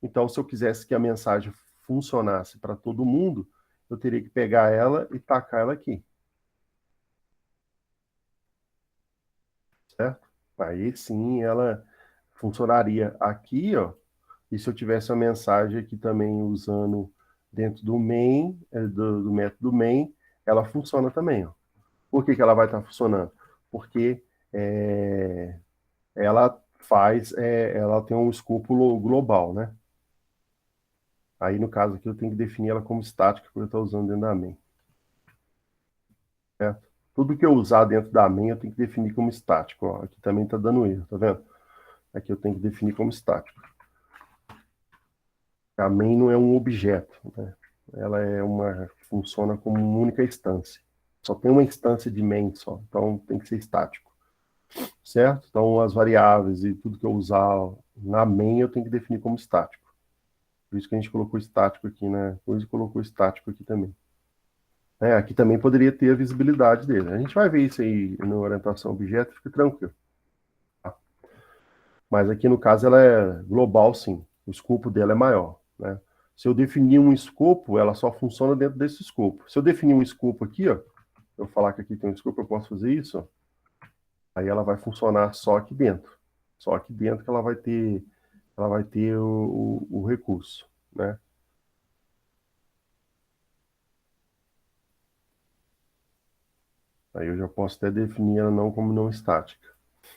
A: Então, se eu quisesse que a mensagem funcionasse para todo mundo, eu teria que pegar ela e tacar ela aqui. Certo? Aí sim ela funcionaria aqui, ó. E se eu tivesse uma mensagem aqui também usando dentro do main, do método main, ela funciona também, ó. Por que que ela vai estar funcionando? Porque ela tem um escopo global, né? Aí, no caso aqui, eu tenho que definir ela como estática, porque eu estou usando dentro da main. Certo? Tudo que eu usar dentro da main, eu tenho que definir como estático. Ó. Aqui também está dando erro, tá vendo? Aqui eu tenho que definir como estático. A main não é um objeto, né? Ela funciona como uma única instância. Só tem uma instância de main só, então tem que ser estático. Certo? Então as variáveis e tudo que eu usar na main eu tenho que definir como estático. Por isso que a gente colocou estático aqui, né? Por isso colocou estático aqui também. Aqui também poderia ter a visibilidade dele. A gente vai ver isso aí na orientação objeto, fica tranquilo. Tá? Mas aqui no caso ela é global, sim. O escopo dela é maior, né? Se eu definir um escopo, ela só funciona dentro desse escopo. Se eu definir um escopo aqui, ó, eu falar que aqui tem um escopo, eu posso fazer isso, ó, aí ela vai funcionar só aqui dentro. Só aqui dentro que ela vai ter o recurso, né? Aí eu já posso até definir ela não como não estática.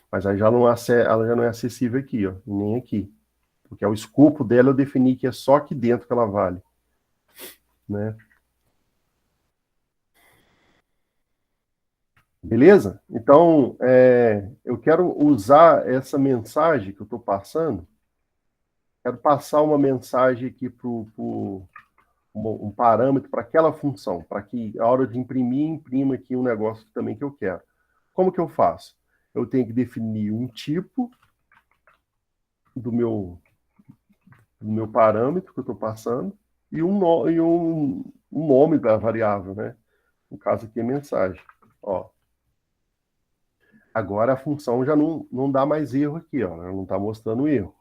A: Mas aí ela já não é acessível aqui, ó, nem aqui. Porque é o escopo dela eu defini que é só aqui dentro que ela vale, né? Beleza? Então, eu quero usar essa mensagem que eu estou passando, quero passar uma mensagem aqui para um parâmetro para aquela função, para que a hora de imprimir, imprima aqui um negócio também que eu quero. Como que eu faço? Eu tenho que definir um tipo do meu parâmetro que eu estou passando e um nome da variável, né? No caso aqui é mensagem. Ó. Agora a função já não dá mais erro aqui, ó. Ela não está mostrando erro.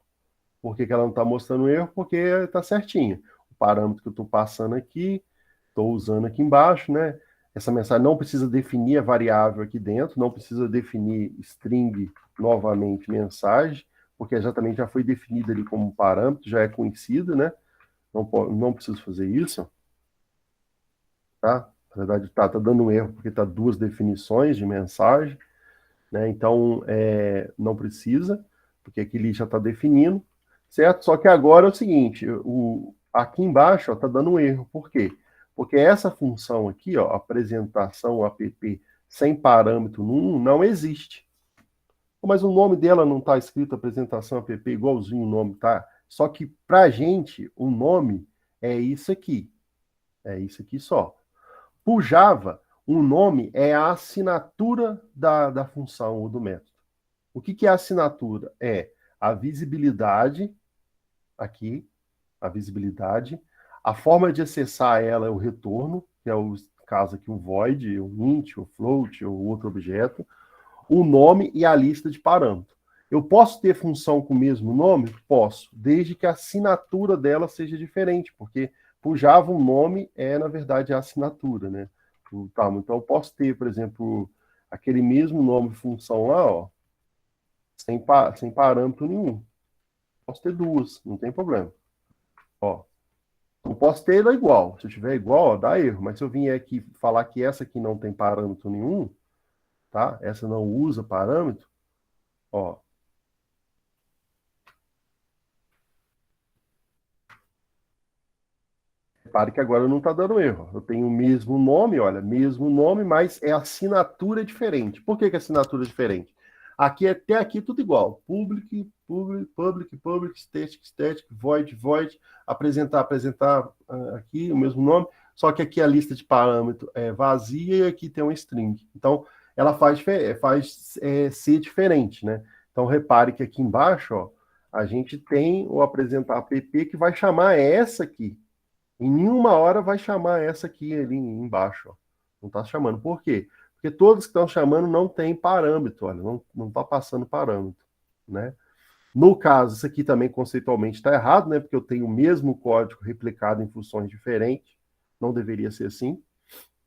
A: Por que que ela não está mostrando erro? Porque está certinho. O parâmetro que eu estou passando aqui, estou usando aqui embaixo, né? Essa mensagem não precisa definir a variável aqui dentro, não precisa definir string novamente mensagem, porque exatamente já foi definida ali como parâmetro, já é conhecido, né? Não preciso fazer isso, tá? Na verdade, tá dando um erro, porque tá duas definições de mensagem, né? Então, não precisa, porque aqui ele já está definindo, certo? Só que agora é o seguinte, aqui embaixo está dando um erro. Por quê? Porque essa função aqui, ó, apresentação app sem parâmetro num, não existe. Mas o nome dela não está escrito apresentação app igualzinho o nome, tá? Só que para a gente, o nome é isso aqui. É isso aqui só. Por Java, o nome é a assinatura da função ou do método. O que é a assinatura? É a visibilidade, aqui, a visibilidade. A forma de acessar ela é o retorno, que é o caso aqui, o void, o int, o float, ou outro objeto. O nome e a lista de parâmetros. Eu posso ter função com o mesmo nome? Posso, desde que a assinatura dela seja diferente, porque por Java o nome na verdade, a assinatura, né? Então eu posso ter, por exemplo, aquele mesmo nome de função lá, ó, sem parâmetro nenhum. Posso ter duas, não tem problema. Ó, eu posso ter ela igual. Se eu tiver igual, ó, dá erro. Mas se eu vier aqui falar que essa aqui não tem parâmetro nenhum, tá? Essa não usa parâmetro, ó. Repare que agora não está dando erro. Eu tenho o mesmo nome, olha, mesmo nome, mas é assinatura diferente. Por que a assinatura é diferente? Aqui, até aqui, tudo igual. Public, static, void, apresentar, aqui, o mesmo nome. só que aqui a lista de parâmetro é vazia e aqui tem um string. Então, ela faz ser diferente, né? Então, repare que aqui embaixo, ó, a gente tem o apresentar app que vai chamar essa aqui. Em nenhuma hora vai chamar essa aqui ali embaixo, ó. Não está chamando. Por quê? Porque todos que estão chamando não tem parâmetro, olha, não está passando parâmetro, né? No caso, isso aqui também conceitualmente está errado, né? Porque eu tenho o mesmo código replicado em funções diferentes. Não deveria ser assim,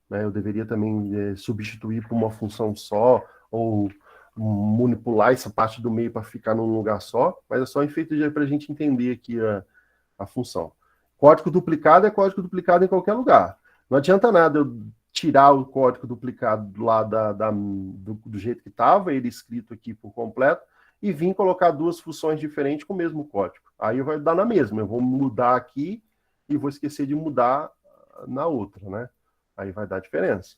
A: né? Eu deveria também substituir por uma função só, ou manipular essa parte do meio para ficar num lugar só, mas é só efeito para a gente entender aqui a função. Código duplicado é código duplicado em qualquer lugar. Não adianta nada eu tirar o código duplicado lá do jeito que estava, ele escrito aqui por completo, e vir colocar duas funções diferentes com o mesmo código. Aí vai dar na mesma. Eu vou mudar aqui e vou esquecer de mudar na outra, né? Aí vai dar diferença.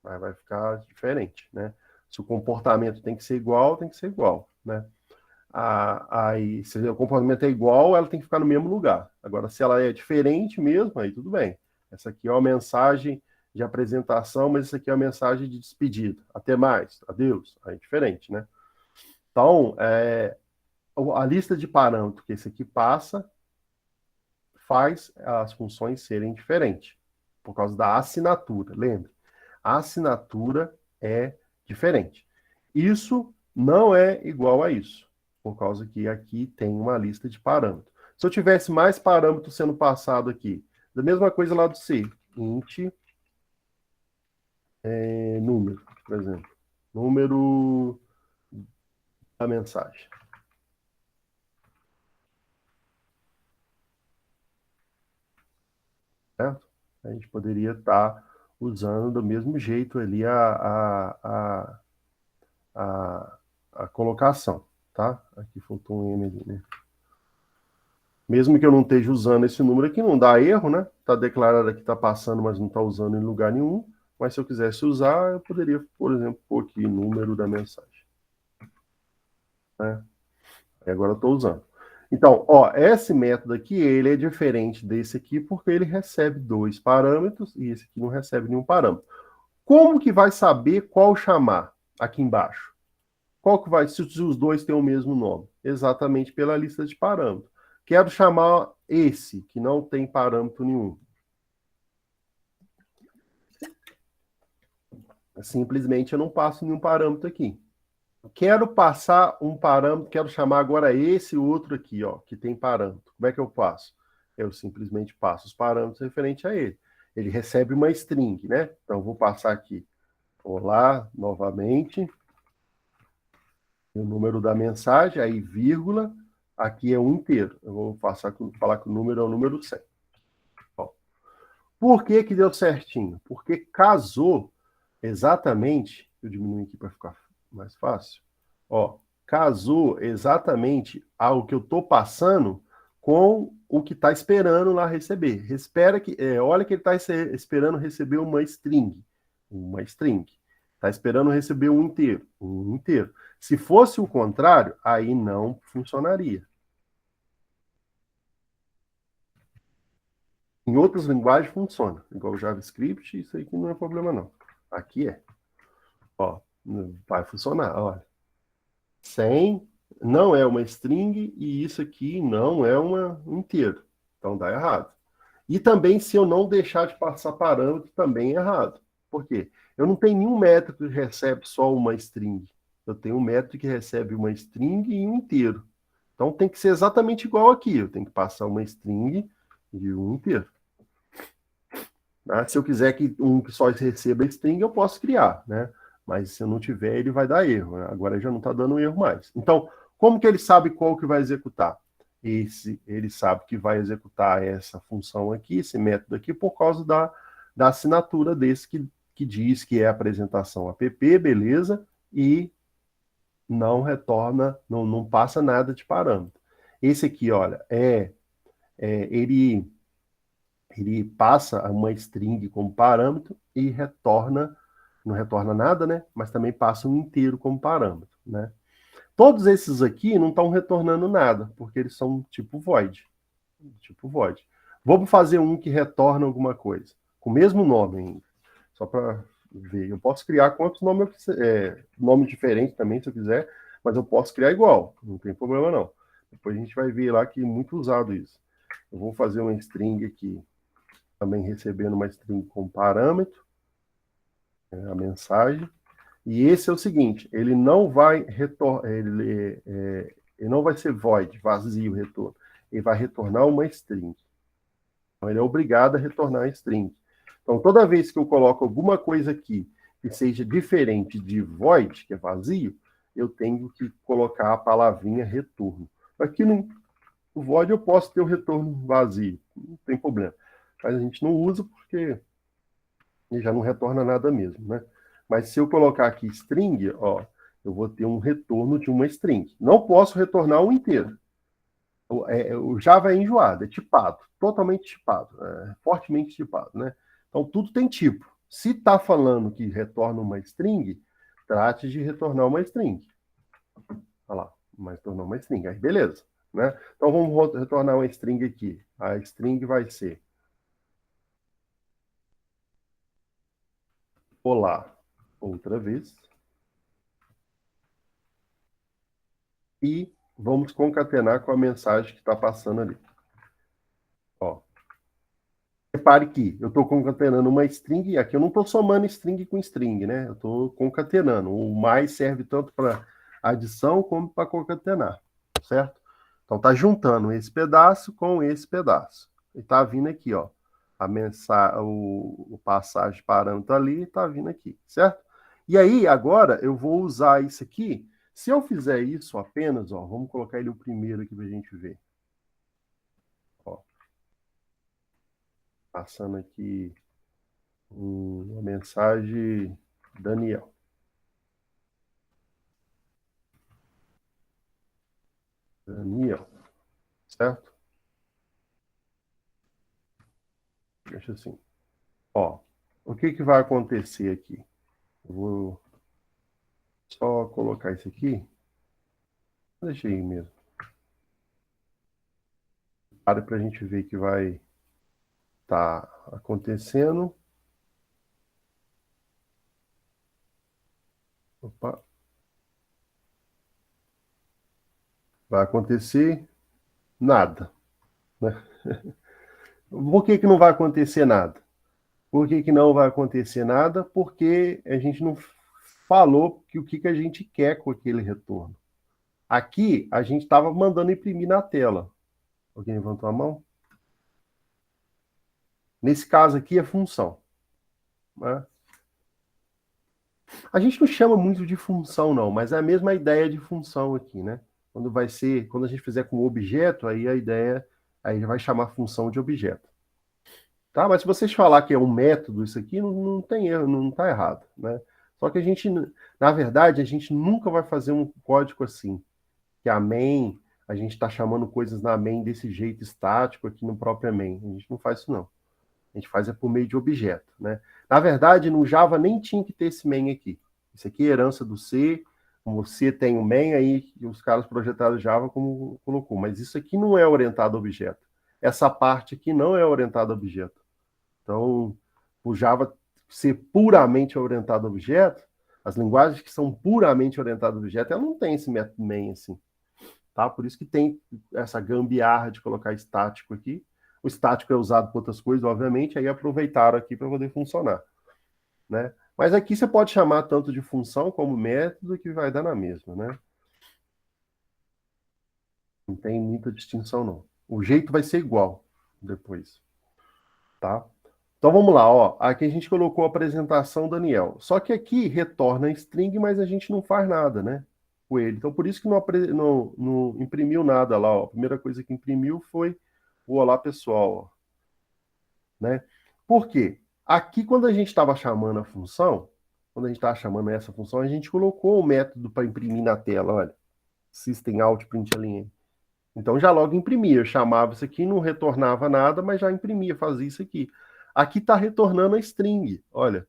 A: Aí vai ficar diferente, né? Se o comportamento tem que ser igual, tem que ser igual, né? Aí, se o comportamento é igual, ela tem que ficar no mesmo lugar. Agora, se ela é diferente mesmo, aí tudo bem. Essa aqui é uma mensagem de apresentação, mas essa aqui é uma mensagem de despedida. Até mais, adeus. Aí é diferente, né? Então, a lista de parâmetros que esse aqui passa faz as funções serem diferentes, por causa da assinatura. Lembre, a assinatura é diferente. Isso não é igual a isso, por causa que aqui tem uma lista de parâmetros. Se eu tivesse mais parâmetros sendo passado aqui, da mesma coisa lá do C, int número, por exemplo, número da mensagem. Certo? A gente poderia estar usando do mesmo jeito ali a colocação, tá? Aqui faltou um M ali, né? Mesmo que eu não esteja usando esse número aqui, não dá erro, né? Está declarado aqui, está passando, mas não está usando em lugar nenhum. Mas se eu quisesse usar, eu poderia, por exemplo, pôr aqui número da mensagem. Né? E agora eu estou usando. Então, ó, esse método aqui, ele é diferente desse aqui, porque ele recebe 2 parâmetros, e esse aqui não recebe nenhum parâmetro. Como que vai saber qual chamar aqui embaixo? Qual que vai, se os dois têm o mesmo nome? Exatamente pela lista de parâmetros. Quero chamar esse, que não tem parâmetro nenhum. Simplesmente eu não passo nenhum parâmetro aqui. Quero passar um parâmetro, quero chamar agora esse outro aqui, ó, que tem parâmetro. Como é que eu faço? Eu simplesmente passo os parâmetros referentes a ele. Ele recebe uma string, né? Então, eu vou passar aqui. Olá, novamente. O número da mensagem, aí vírgula, aqui é um inteiro. Eu vou falar que o número é o número 100. Ó. Por que que deu certinho? Porque casou exatamente, eu diminuo aqui para ficar mais fácil, ó, casou exatamente ao que eu estou passando com o que está esperando lá receber. Olha que ele está esperando receber uma string. Uma string. Está esperando receber um inteiro. Um inteiro. Se fosse o contrário, aí não funcionaria. Em outras linguagens funciona. Igual o JavaScript, isso aqui não é problema não. Aqui é. Ó, vai funcionar, olha. 100 não é uma string e isso aqui não é um inteiro. Então dá errado. E também se eu não deixar de passar parâmetro, também é errado. Por quê? Eu não tenho nenhum método que recebe só uma string. Eu tenho um método que recebe uma string e um inteiro. Então tem que ser exatamente igual aqui. Eu tenho que passar uma string e um inteiro. Se eu quiser que um que só receba string, eu posso criar, né? Mas se eu não tiver, ele vai dar erro. Né? Agora já não está dando erro mais. Então, como que ele sabe qual que vai executar? Ele sabe que vai executar essa função aqui, esse método aqui, por causa da assinatura desse que diz que é apresentação app, beleza, e não retorna, não passa nada de parâmetro. Esse aqui, olha, ele passa uma string como parâmetro e não retorna nada, né? Mas também passa um inteiro como parâmetro, né? Todos esses aqui não estão retornando nada, porque eles são tipo void. Tipo void. Vamos fazer um que retorna alguma coisa. com o mesmo nome ainda, só para ver. Eu posso criar quantos nomes eu quiser, nome diferente também, se eu quiser, mas eu posso criar igual, não tem problema não. Depois a gente vai ver lá que é muito usado isso. Eu vou fazer uma string aqui, também recebendo uma string com parâmetro, a mensagem. E esse é o seguinte, ele não vai ele não vai ser void, vazio, retorno. Ele vai retornar uma string. Então, ele é obrigado a retornar a string. Então, toda vez que eu coloco alguma coisa aqui que seja diferente de void, que é vazio, eu tenho que colocar a palavrinha retorno. Aqui no void eu posso ter o retorno vazio, não tem problema. Mas a gente não usa porque ele já não retorna nada mesmo, né? Mas se eu colocar aqui string, ó, eu vou ter um retorno de uma string. Não posso retornar um inteiro. O Java é enjoado, é tipado, totalmente tipado, fortemente tipado, né? Então, tudo tem tipo. Se está falando que retorna uma string, trate de retornar uma string. Olha lá, mas retornou uma string. Aí, beleza, né? Então, vamos retornar uma string aqui. A string vai ser olá, outra vez. E vamos concatenar com a mensagem que está passando ali. Ó. Repare que eu estou concatenando uma string, e aqui eu não estou somando string com string, né? Eu estou concatenando. O mais serve tanto para adição como para concatenar, certo? Então está juntando esse pedaço com esse pedaço. E está vindo aqui, ó. A mensagem, o passagem parâmetro ali está vindo aqui, certo? E aí, agora, eu vou usar isso aqui. Se eu fizer isso apenas, ó, vamos colocar ele o primeiro aqui para a gente ver. Ó. Passando aqui uma mensagem Daniel. Daniel, certo? Deixa assim. Ó, o que que vai acontecer aqui? Eu vou só colocar isso aqui. Deixa aí mesmo. Para a gente ver que vai estar acontecendo. Opa. Vai acontecer nada, né? Por que que não vai acontecer nada? Por que que não vai acontecer nada? Porque a gente não falou que o que que a gente quer com aquele retorno. Aqui, a gente estava mandando imprimir na tela. Alguém levantou a mão? Nesse caso aqui é função, né? A gente não chama muito de função, não, mas é a mesma ideia de função aqui, né? Quando a gente fizer com objeto, aí a ideia, aí vai chamar função de objeto. Tá? Mas se vocês falar que é um método isso aqui, não tem erro, não está errado, né? Só que a gente, na verdade, a gente nunca vai fazer um código assim, que a main, a gente está chamando coisas na main desse jeito estático aqui no próprio main. A gente não faz isso, não. A gente faz por meio de objeto, né? Na verdade, no Java nem tinha que ter esse main aqui. Isso aqui é herança do C, como o C tem o main, aí os caras projetaram Java como colocou. Mas isso aqui não é orientado a objeto. Essa parte aqui não é orientada a objeto. Então, o Java ser puramente orientado a objeto, as linguagens que são puramente orientadas a objeto, ela não tem esse método main assim. Tá? Por isso que tem essa gambiarra de colocar estático aqui. O estático é usado para outras coisas, obviamente, aí aproveitaram aqui para poder funcionar, né? Mas aqui você pode chamar tanto de função como método, que vai dar na mesma, né? Não tem muita distinção, não. O jeito vai ser igual depois, tá? Então vamos lá, ó. Aqui a gente colocou a apresentação Daniel. Só que aqui retorna string, mas a gente não faz nada, né? Com ele. Então por isso que não imprimiu nada lá, ó. A primeira coisa que imprimiu foi o olá pessoal, ó. Né? Por quê? Aqui quando a gente estava chamando a função, quando a gente estava chamando essa função, a gente colocou o método para imprimir na tela, olha. System out println. Então já logo imprimia, eu chamava isso aqui, não retornava nada, mas já imprimia, fazia isso aqui. Aqui está retornando a string, olha.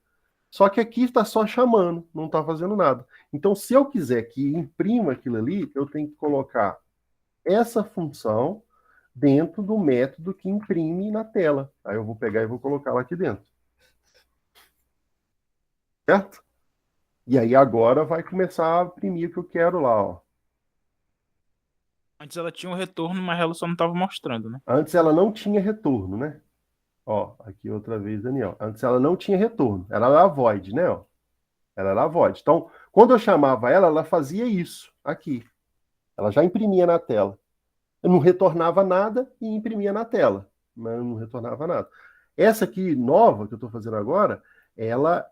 A: Só que aqui está só chamando, não está fazendo nada. Então, se eu quiser que imprima aquilo ali, eu tenho que colocar essa função dentro do método que imprime na tela. Aí eu vou pegar e vou colocar lá aqui dentro. certo? E aí agora vai começar a imprimir o que eu quero lá, ó.
B: Antes ela tinha um retorno, mas ela só não estava mostrando, né?
A: Antes ela não tinha retorno, né? Ó, aqui outra vez, Daniel. Antes ela não tinha retorno. Ela era void, né? Ó. Ela era void. Então, quando eu chamava ela, ela fazia isso aqui. Ela já imprimia na tela. Eu não retornava nada e imprimia na tela. Mas eu não retornava nada. Essa aqui, nova, que eu estou fazendo agora, ela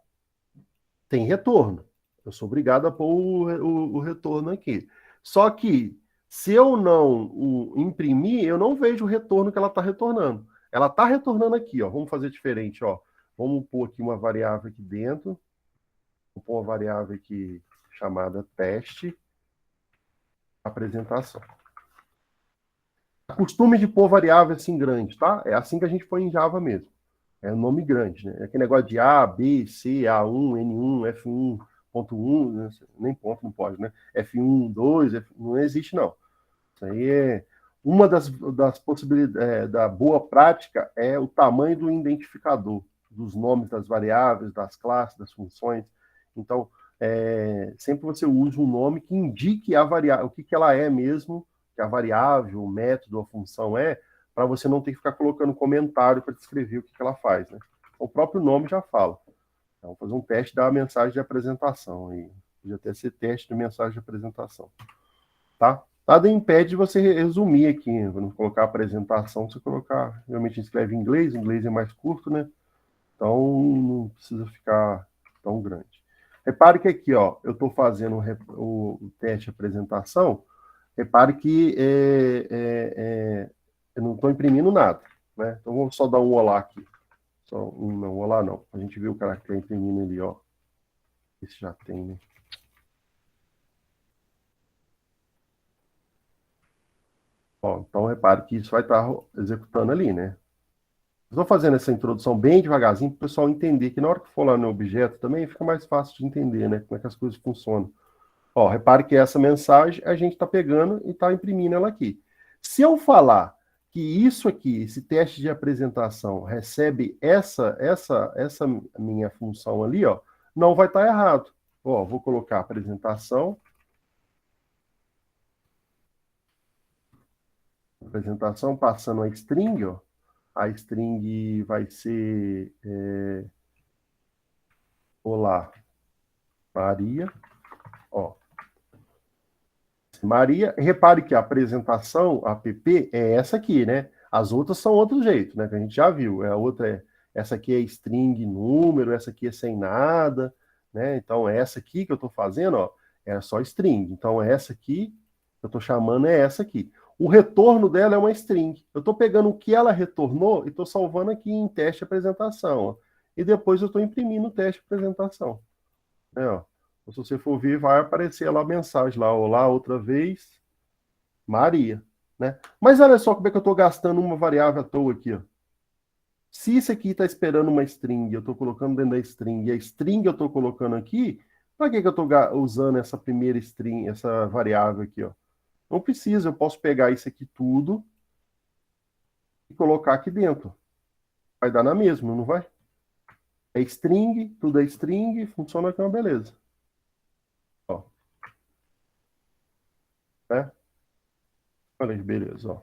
A: tem retorno. Eu sou obrigado a pôr o retorno aqui. Só que, se eu não o imprimir, eu não vejo o retorno que ela está retornando. Ela está retornando aqui, ó. Vamos fazer diferente, ó. Vamos pôr aqui uma variável aqui dentro. Vou pôr uma variável aqui chamada teste apresentação. Costume de pôr variável assim grande, tá? É assim que a gente põe em Java mesmo. É um nome grande, né? É aquele negócio de A, B, C, A1, N1, F1.1, né? Nem ponto não pode, né? F1, 2, não existe, não. Isso aí é uma das possibilidades, da boa prática é o tamanho do identificador, dos nomes das variáveis, das classes, das funções. Então, sempre você usa um nome que indique a variável, o que ela é mesmo, que a variável, o método, a função é, para você não ter que ficar colocando comentário para descrever o que ela faz, né? O próprio nome já fala. Então, fazer um teste da mensagem de apresentação. Aí. Podia até ser teste de mensagem de apresentação. Tá? Nada impede de você resumir aqui. Não colocar apresentação, você colocar... Realmente a gente escreve em inglês é mais curto, né? Então, não precisa ficar tão grande. Repare que aqui, ó, eu estou fazendo o teste de apresentação. Repare que eu não estou imprimindo nada, né? Então, vou só dar um olá aqui. Só um olá não. A gente viu o caractere imprimindo ali, ó. Esse já tem, né? Ó, então, repare que isso vai estar executando ali, né? Estou fazendo essa introdução bem devagarzinho para o pessoal entender que na hora que for lá no objeto também fica mais fácil de entender, né? Como é que as coisas funcionam. Ó, repare que essa mensagem a gente está pegando e está imprimindo ela aqui. Se eu falar que isso aqui, esse teste de apresentação, recebe essa minha função ali, ó, não vai estar errado. Ó, vou colocar apresentação passando a string, ó. A string vai ser olá, Maria, ó. Maria, repare que a apresentação, a app, é essa aqui, né? As outras são outro jeito, né? Que a gente já viu. A outra essa aqui é string número, essa aqui é sem nada, né? Então, essa aqui que eu estou fazendo, ó, é só string. Então, essa aqui que eu estou chamando é essa aqui. O retorno dela é uma string. Eu estou pegando o que ela retornou e estou salvando aqui em teste apresentação, ó. E depois eu estou imprimindo o teste apresentação. Né, ó. Se você for ver, vai aparecer lá a mensagem lá, olá, outra vez, Maria, né? Mas olha só como é que eu estou gastando uma variável à toa aqui, ó. Se isso aqui está esperando uma string, eu estou colocando dentro da string, e a string eu estou colocando aqui, para que eu estou usando essa primeira string, essa variável aqui, ó? Não precisa, eu posso pegar isso aqui tudo e colocar aqui dentro. Vai dar na mesma, não vai? É string, tudo é string, funciona aqui uma beleza. Ó. Né? Olha que beleza, ó.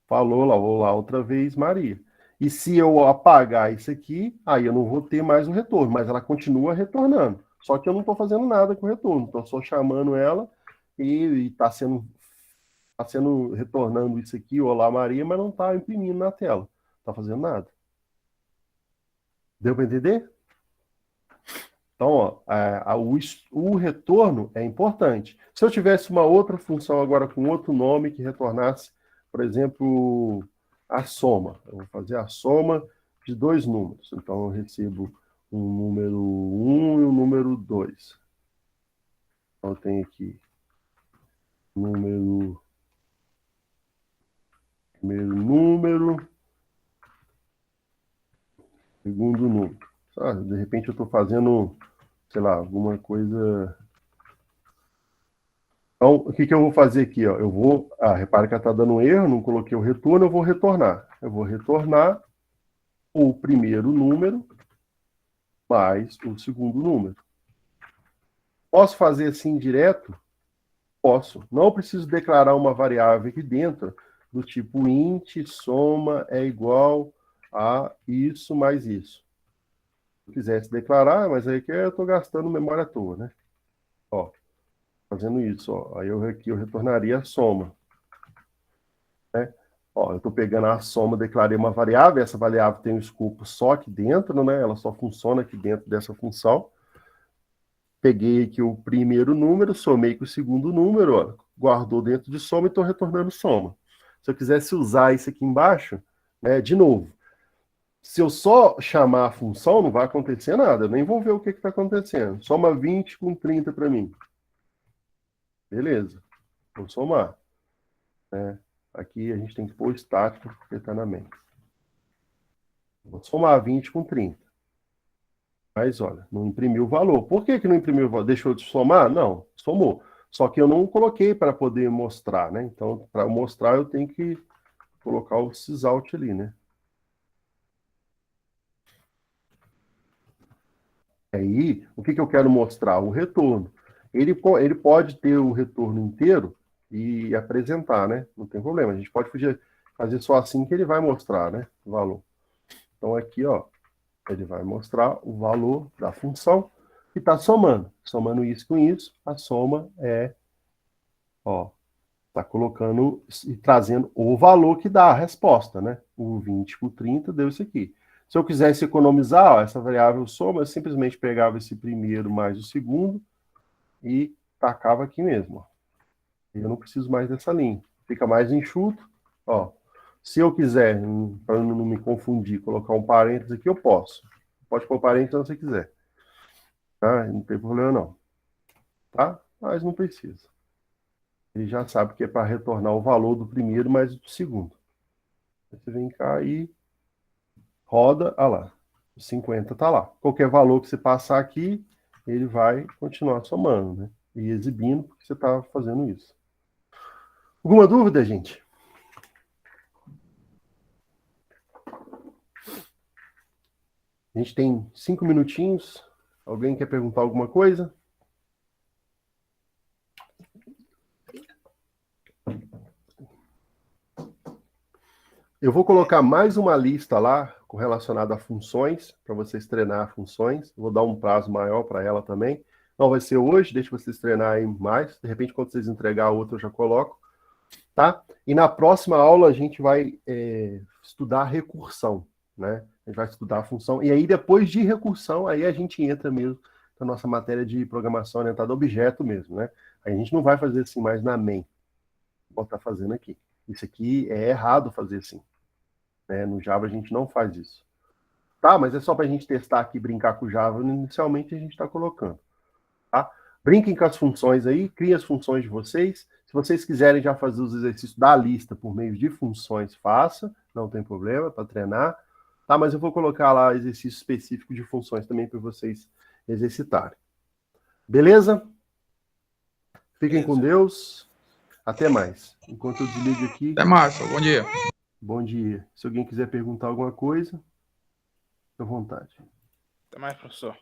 A: Falou lá, vou lá outra vez, Maria. E se eu apagar isso aqui, aí eu não vou ter mais o retorno, mas ela continua retornando. Só que eu não estou fazendo nada com o retorno, estou só chamando ela e está sendo retornando isso aqui, olá Maria, mas não está imprimindo na tela. Não está fazendo nada. Deu para entender? Então, ó, o retorno é importante. Se eu tivesse uma outra função agora com outro nome que retornasse, por exemplo, a soma. Eu vou fazer a soma de dois números. Então, eu recebo um número 1 e um número 2. Então, eu tenho aqui primeiro número, segundo número. De repente, eu estou fazendo, sei lá, alguma coisa... Então, o que eu vou fazer aqui? Ó? Eu vou... repara que ela está dando um erro, não coloquei o retorno, eu vou retornar. Eu vou retornar o primeiro número mais o segundo número. Posso fazer assim direto? Posso. Não preciso declarar uma variável aqui dentro do tipo int soma é igual a isso mais isso. Se eu quisesse declarar, mas aí que eu estou gastando memória à toa, né? Ó, fazendo isso, ó. Aí aqui eu retornaria a soma. Né? Ó, eu estou pegando a soma, declarei uma variável, essa variável tem um escopo só aqui dentro, né? Ela só funciona aqui dentro dessa função. Peguei aqui o primeiro número, somei com o segundo número, ó, guardou dentro de soma e estou retornando soma. Se eu quisesse usar isso aqui embaixo, né, de novo, se eu só chamar a função, não vai acontecer nada, eu nem vou ver o que está acontecendo. Soma 20 com 30 para mim. Beleza, vou somar. Né? Aqui a gente tem que pôr estático, porque está na mente. Vou somar 20 com 30. Mas, olha, não imprimiu o valor. Por que não imprimiu o valor? Deixou de somar? Não, somou. Só que eu não coloquei para poder mostrar, né? Então, para mostrar, eu tenho que colocar o sysout ali, né? Aí, o que eu quero mostrar? O retorno. Ele pode ter o retorno inteiro e apresentar, né? Não tem problema. A gente pode fazer só assim que ele vai mostrar, né? O valor. Então, aqui, ó. Ele vai mostrar o valor da função que está somando. Somando isso com isso, a soma é, ó, está colocando e trazendo o valor que dá a resposta, né? O 20 com 30 deu isso aqui. Se eu quisesse economizar, ó, essa variável soma, eu simplesmente pegava esse primeiro mais o segundo e tacava aqui mesmo, ó. Eu não preciso mais dessa linha. Fica mais enxuto, ó. Se eu quiser, para não me confundir, colocar um parênteses aqui, eu posso. Pode pôr parênteses se você quiser. Tá? Não tem problema não. Tá? Mas não precisa. Ele já sabe que é para retornar o valor do primeiro mais do segundo. Você vem cá e roda, ah lá. O 50 tá lá. Qualquer valor que você passar aqui, ele vai continuar somando, né? E exibindo porque você está fazendo isso. Alguma dúvida, gente? A gente tem 5 minutinhos. Alguém quer perguntar alguma coisa? Eu vou colocar mais uma lista lá relacionada a funções, para vocês treinar funções. Vou dar um prazo maior para ela também. Não vai ser hoje, deixa vocês treinarem mais. De repente, quando vocês entregar outra, eu já coloco. Tá? E na próxima aula, a gente vai estudar recursão, né? A gente vai estudar a função. E aí, depois de recursão, aí a gente entra mesmo na nossa matéria de programação orientada a objeto mesmo, né? Aí a gente não vai fazer assim mais na main. Vou estar fazendo aqui. Isso aqui é errado fazer assim. Né? No Java a gente não faz isso. Tá? Mas é só para a gente testar aqui, brincar com o Java. Inicialmente a gente está colocando. Tá? Brinquem com as funções aí, criem as funções de vocês. Se vocês quiserem já fazer os exercícios da lista por meio de funções, faça. Não tem problema, para treinar. Tá? Mas eu vou colocar lá exercício específico de funções também para vocês exercitarem. Beleza? Fiquem com Deus. Até mais. Enquanto eu desligo aqui...
D: Até mais, bom dia.
A: Bom dia. Se alguém quiser perguntar alguma coisa, fique à vontade.
B: Até mais, professor.